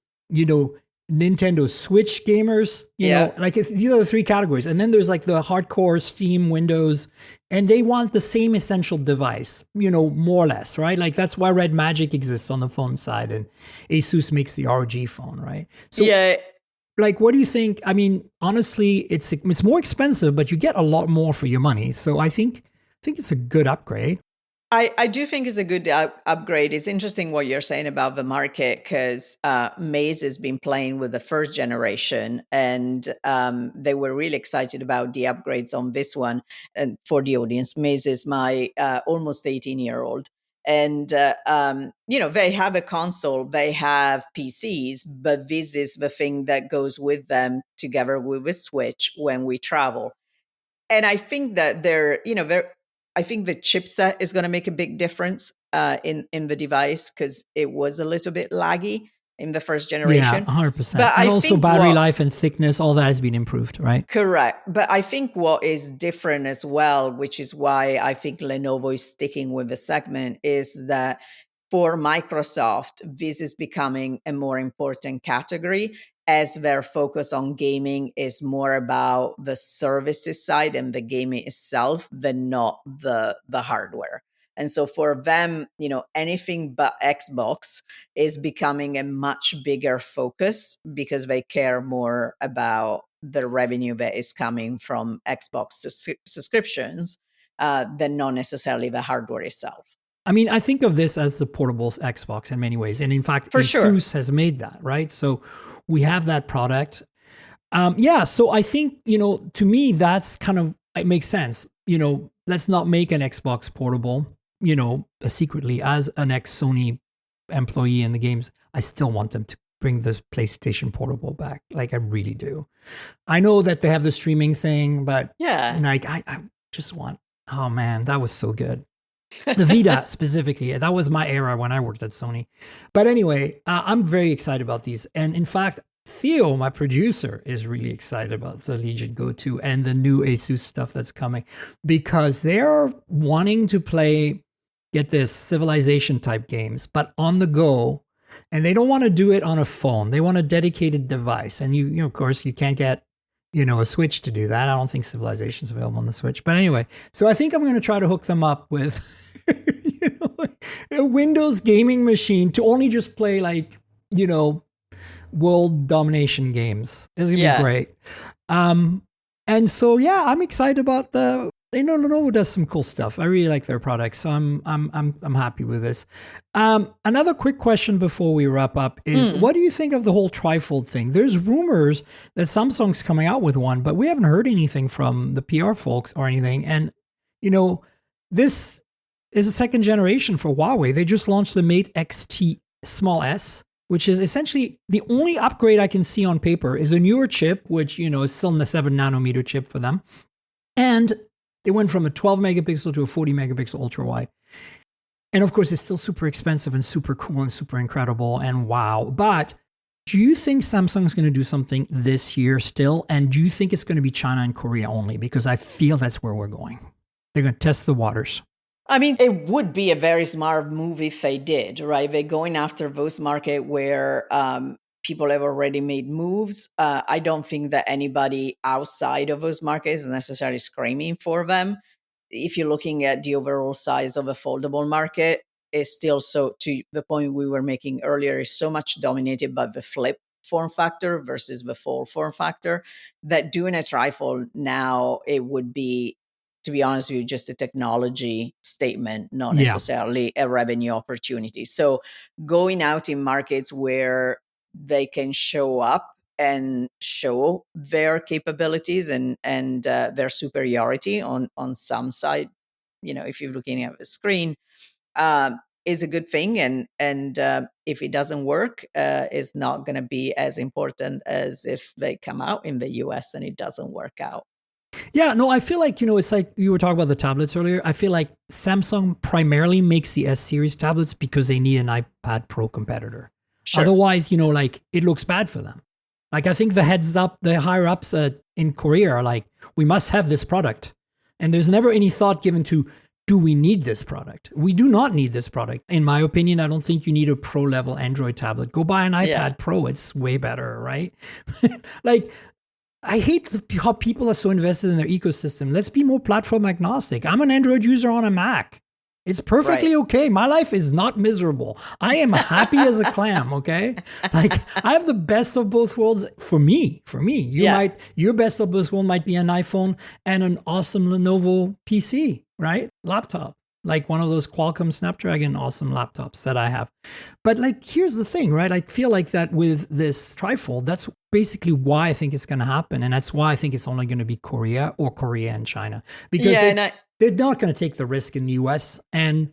Nintendo Switch gamers, these are the three categories. And then there's like the hardcore Steam, Windows, and they want the same essential device, more or less, right? Like that's why Red Magic exists on the phone side and Asus makes the ROG phone, right? So like, what do you think? I mean, honestly, it's more expensive, but you get a lot more for your money. So I think it's a good upgrade. I do think it's a good upgrade. It's interesting what you're saying about the market because Maze has been playing with the first generation and they were really excited about the upgrades on this one. And for the audience, Maze is my almost 18-year-old. And, they have a console, they have PCs, but this is the thing that goes with them together with the Switch when we travel. And I think that I think the chipset is going to make a big difference in the device because it was a little bit laggy in the first generation. Yeah, 100%. But and also battery life and thickness, all that has been improved, right? Correct. But I think what is different as well, which is why I think Lenovo is sticking with the segment, is that for Microsoft, this is becoming a more important category, as their focus on gaming is more about the services side and the gaming itself than not the hardware. And so for them, anything but Xbox is becoming a much bigger focus because they care more about the revenue that is coming from Xbox subscriptions than not necessarily the hardware itself. I mean, I think of this as the portable Xbox in many ways. And in fact, For Asus sure. has made that, right? So we have that product. So I think, to me, that's kind of, it makes sense. Let's not make an Xbox portable, secretly. As an ex-Sony employee in the games, I still want them to bring the PlayStation portable back. Like, I really do. I know that they have the streaming thing, but Yeah. like, I just want, oh man, that was so good. The Vita specifically, that was my era when I worked at Sony. But anyway, I'm very excited about these. And in fact, Theo, my producer, is really excited about the Legion Go 2 and the new Asus stuff that's coming, because they're wanting to play, get this, Civilization type games, but on the go. And they don't want to do it on a phone. They want a dedicated device. And you of course, you can't get a Switch to do that. I don't think Civilization's available on the Switch. But anyway, so I think I'm going to try to hook them up with a Windows gaming machine to only just play world domination games. It's going to be great. And so, I'm excited about Lenovo does some cool stuff. I really like their products, so I'm happy with this. Another quick question before we wrap up is, what do you think of the whole trifold thing? There's rumors that Samsung's coming out with one, but we haven't heard anything from the PR folks or anything. And this is a second generation for Huawei. They just launched the Mate XT Small S, which is essentially the only upgrade I can see on paper is a newer chip, which is still in the 7 nanometer chip for them, and they went from a 12 megapixel to a 40 megapixel ultra wide. And of course, it's still super expensive and super cool and super incredible and wow. But do you think Samsung's going to do something this year still? And do you think it's going to be China and Korea only? Because I feel that's where we're going. They're going to test the waters. I mean, it would be a very smart move if they did, right? They're going after those markets where people have already made moves. I don't think that anybody outside of those markets is necessarily screaming for them. If you're looking at the overall size of a foldable market, it's still, so to the point we were making earlier, is so much dominated by the flip form factor versus the fold form factor that doing a trifold now, it would be, to be honest with you, just a technology statement, not necessarily a revenue opportunity. So going out in markets where they can show up and show their capabilities and their superiority on some side, if you're looking at the screen, is a good thing. And if it doesn't work, it's not going to be as important as if they come out in the US and it doesn't work out. Yeah, no, I feel like, it's like you were talking about the tablets earlier. I feel like Samsung primarily makes the S series tablets because they need an iPad Pro competitor. Sure. Otherwise, it looks bad for them. Like, I think the higher ups in Korea are like, we must have this product. And there's never any thought given to, do we need this product? We do not need this product. In my opinion, I don't think you need a pro level Android tablet. Go buy an iPad Pro. It's way better, right? Like, I hate how people are so invested in their ecosystem. Let's be more platform agnostic. I'm an Android user on a Mac. It's perfectly okay. My life is not miserable. I am happy as a clam, okay? Like, I have the best of both worlds for me. Your best of both worlds might be an iPhone and an awesome Lenovo PC, right? Laptop. Like one of those Qualcomm Snapdragon awesome laptops that I have. But here's the thing, right? I feel like that with this trifold, that's basically why I think it's going to happen. And that's why I think it's only going to be Korea and China. Because they're not going to take the risk in the US. And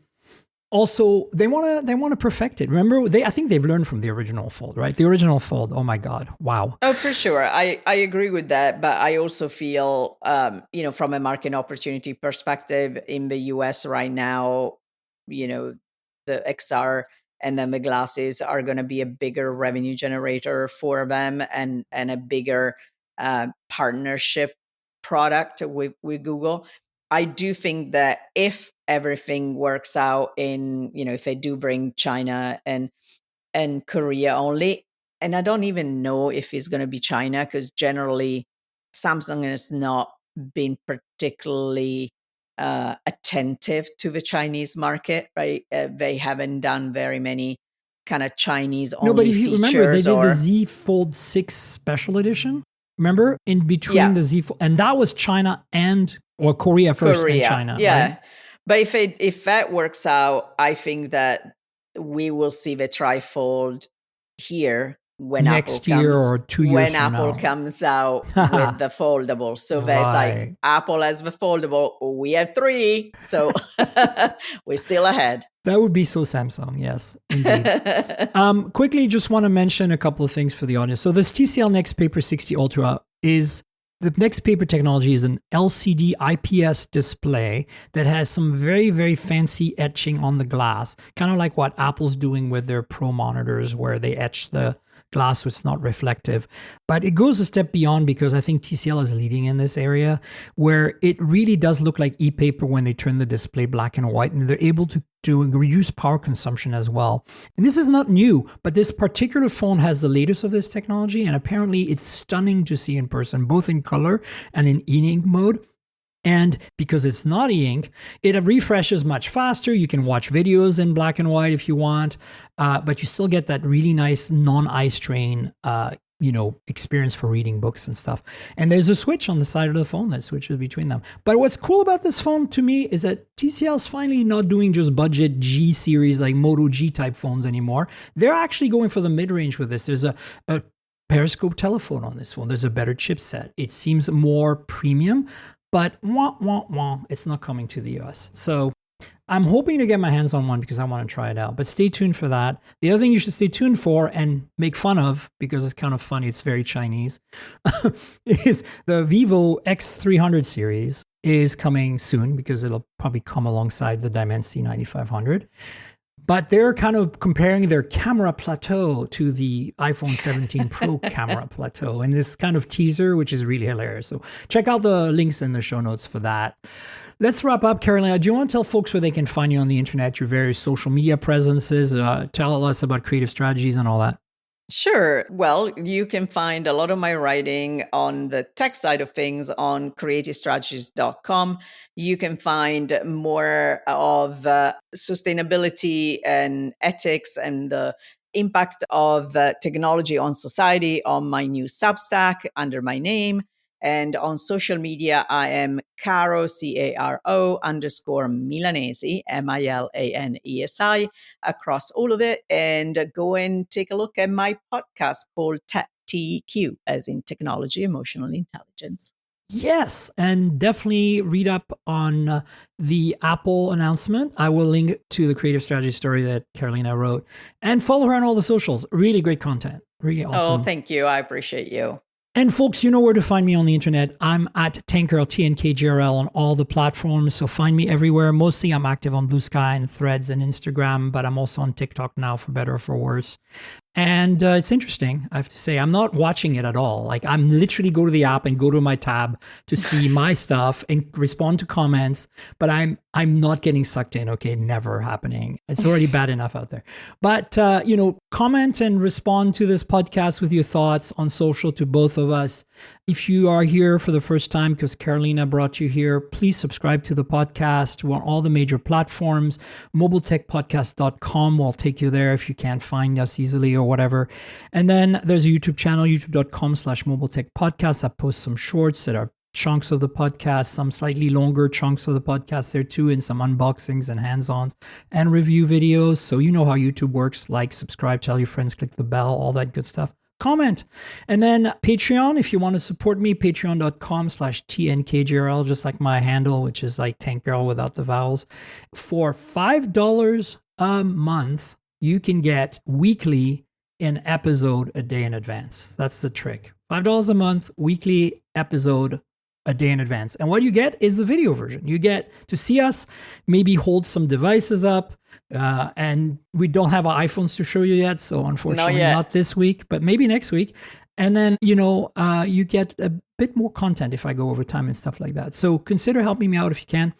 also, they want to perfect it. Remember, I think they've learned from the original Fold, right? The original Fold. Oh my God, wow. Oh, for sure, I agree with that. But I also feel, from a market opportunity perspective, in the US right now, the XR and then the glasses are going to be a bigger revenue generator for them and a bigger partnership product with Google. I do think that if everything works out in, if they do bring China and Korea only. And I don't even know if it's going to be China, because generally Samsung has not been particularly attentive to the Chinese market, right? They haven't done very many kind of Chinese only No, but if you remember, they features. did the Z Fold 6 special edition. Remember, in between the Yes. Z Fold, and that was China or Korea first and China, yeah. right? But if that works out, I think that we will see the trifold here when Next year or 2 years when from Apple now. comes out with the foldable. So there's like Right. Apple has the foldable, we have 3, so we're still ahead. That would be so Samsung, yes, indeed. Quickly, just want to mention a couple of things for the audience. So this TCL Next Paper 60 Ultra the Next Paper technology is an LCD IPS display that has some very, very fancy etching on the glass, kind of like what Apple's doing with their Pro monitors, where they etch the glass so it's not reflective. But it goes a step beyond, because I think TCL is leading in this area, where it really does look like e-paper when they turn the display black and white, and they're able to reduce power consumption as well. And this is not new, but this particular phone has the latest of this technology, and apparently it's stunning to see in person, both in color and in e-ink mode. And because it's not e-ink, it refreshes much faster. You can watch videos in black and white if you want, but you still get that really nice non-eye strain experience for reading books and stuff. And there's a switch on the side of the phone that switches between them. But what's cool about this phone to me is that TCL is finally not doing just budget G series like Moto G type phones anymore. They're actually going for the mid-range with this. There's a periscope telephone on this phone. There's a better chipset. It seems more premium, but it's not coming to the US. So I'm hoping to get my hands on one because I want to try it out, but stay tuned for that. The other thing you should stay tuned for and make fun of, because it's kind of funny, it's very Chinese, is the Vivo X300 series is coming soon, because it'll probably come alongside the Dimensity 9500. But they're kind of comparing their camera plateau to the iPhone 17 Pro camera plateau in this kind of teaser, which is really hilarious. So check out the links in the show notes for that. Let's wrap up, Carolina. Do you want to tell folks where they can find you on the internet, your various social media presences, tell us about creative strategies and all that? Sure. Well, you can find a lot of my writing on the tech side of things on creativestrategies.com. You can find more of sustainability and ethics and the impact of technology on society on my new Substack under my name. And on social media, I am Caro, Caro _Milanesi, Milanesi, across all of it. And go and take a look at my podcast called TEQ, as in Technology, Emotional Intelligence. Yes, and definitely read up on the Apple announcement. I will link to the creative strategy story that Carolina wrote, and follow her on all the socials. Really great content. Really awesome. Oh, thank you. I appreciate you. And folks, you know where to find me on the internet. I'm at Tankgirl, TNKGRL on all the platforms. So find me everywhere. Mostly I'm active on Blue Sky and Threads and Instagram, but I'm also on TikTok now, for better or for worse. And it's interesting, I have to say. I'm not watching it at all. Like, I'm literally go to the app and go to my tab to see my stuff and respond to comments, but I'm not getting sucked in. Okay, never happening. It's already bad enough out there. But, comment and respond to this podcast with your thoughts on social to both of us. If you are here for the first time because Carolina brought you here, please subscribe to the podcast. We're on all the major platforms. mobiletechpodcast.com will take you there if you can't find us easily or whatever. And then there's a YouTube channel, youtube.com/mobiletechpodcast. I post some shorts that are chunks of the podcast, some slightly longer chunks of the podcast there too, and some unboxings and hands-ons and review videos. So you know how YouTube works. Like, subscribe, tell your friends, click the bell, all that good stuff. Comment. And then Patreon, if you want to support me, patreon.com/TNKGRL, just like my handle, which is like Tank Girl without the vowels. For $5 a month, you can get weekly an episode a day in advance. That's the trick. $5 a month, weekly episode a day in advance. And what you get is the video version. You get to see us, maybe hold some devices up, and we don't have our iPhones to show you yet. So unfortunately not this week, but maybe next week. And then, you get a bit more content if I go over time and stuff like that. So consider helping me out if you can.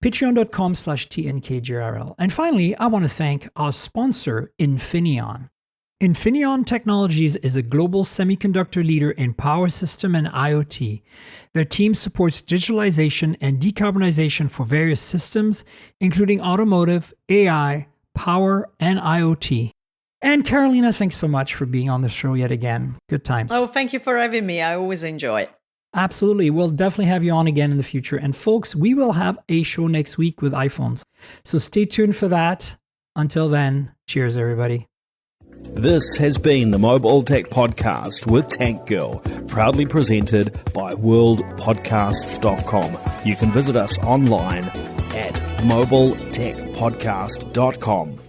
Patreon.com/TNKGRL. And finally, I want to thank our sponsor, Infineon. Infineon Technologies is a global semiconductor leader in power system and IoT. Their team supports digitalization and decarbonization for various systems, including automotive, AI, power, and IoT. And Carolina, thanks so much for being on the show yet again. Good times. Oh, thank you for having me. I always enjoy it. Absolutely. We'll definitely have you on again in the future. And folks, we will have a show next week with iPhones. So stay tuned for that. Until then, cheers, everybody. This has been the Mobile Tech Podcast with Tank Girl, proudly presented by worldpodcasts.com. You can visit us online at mobiletechpodcast.com.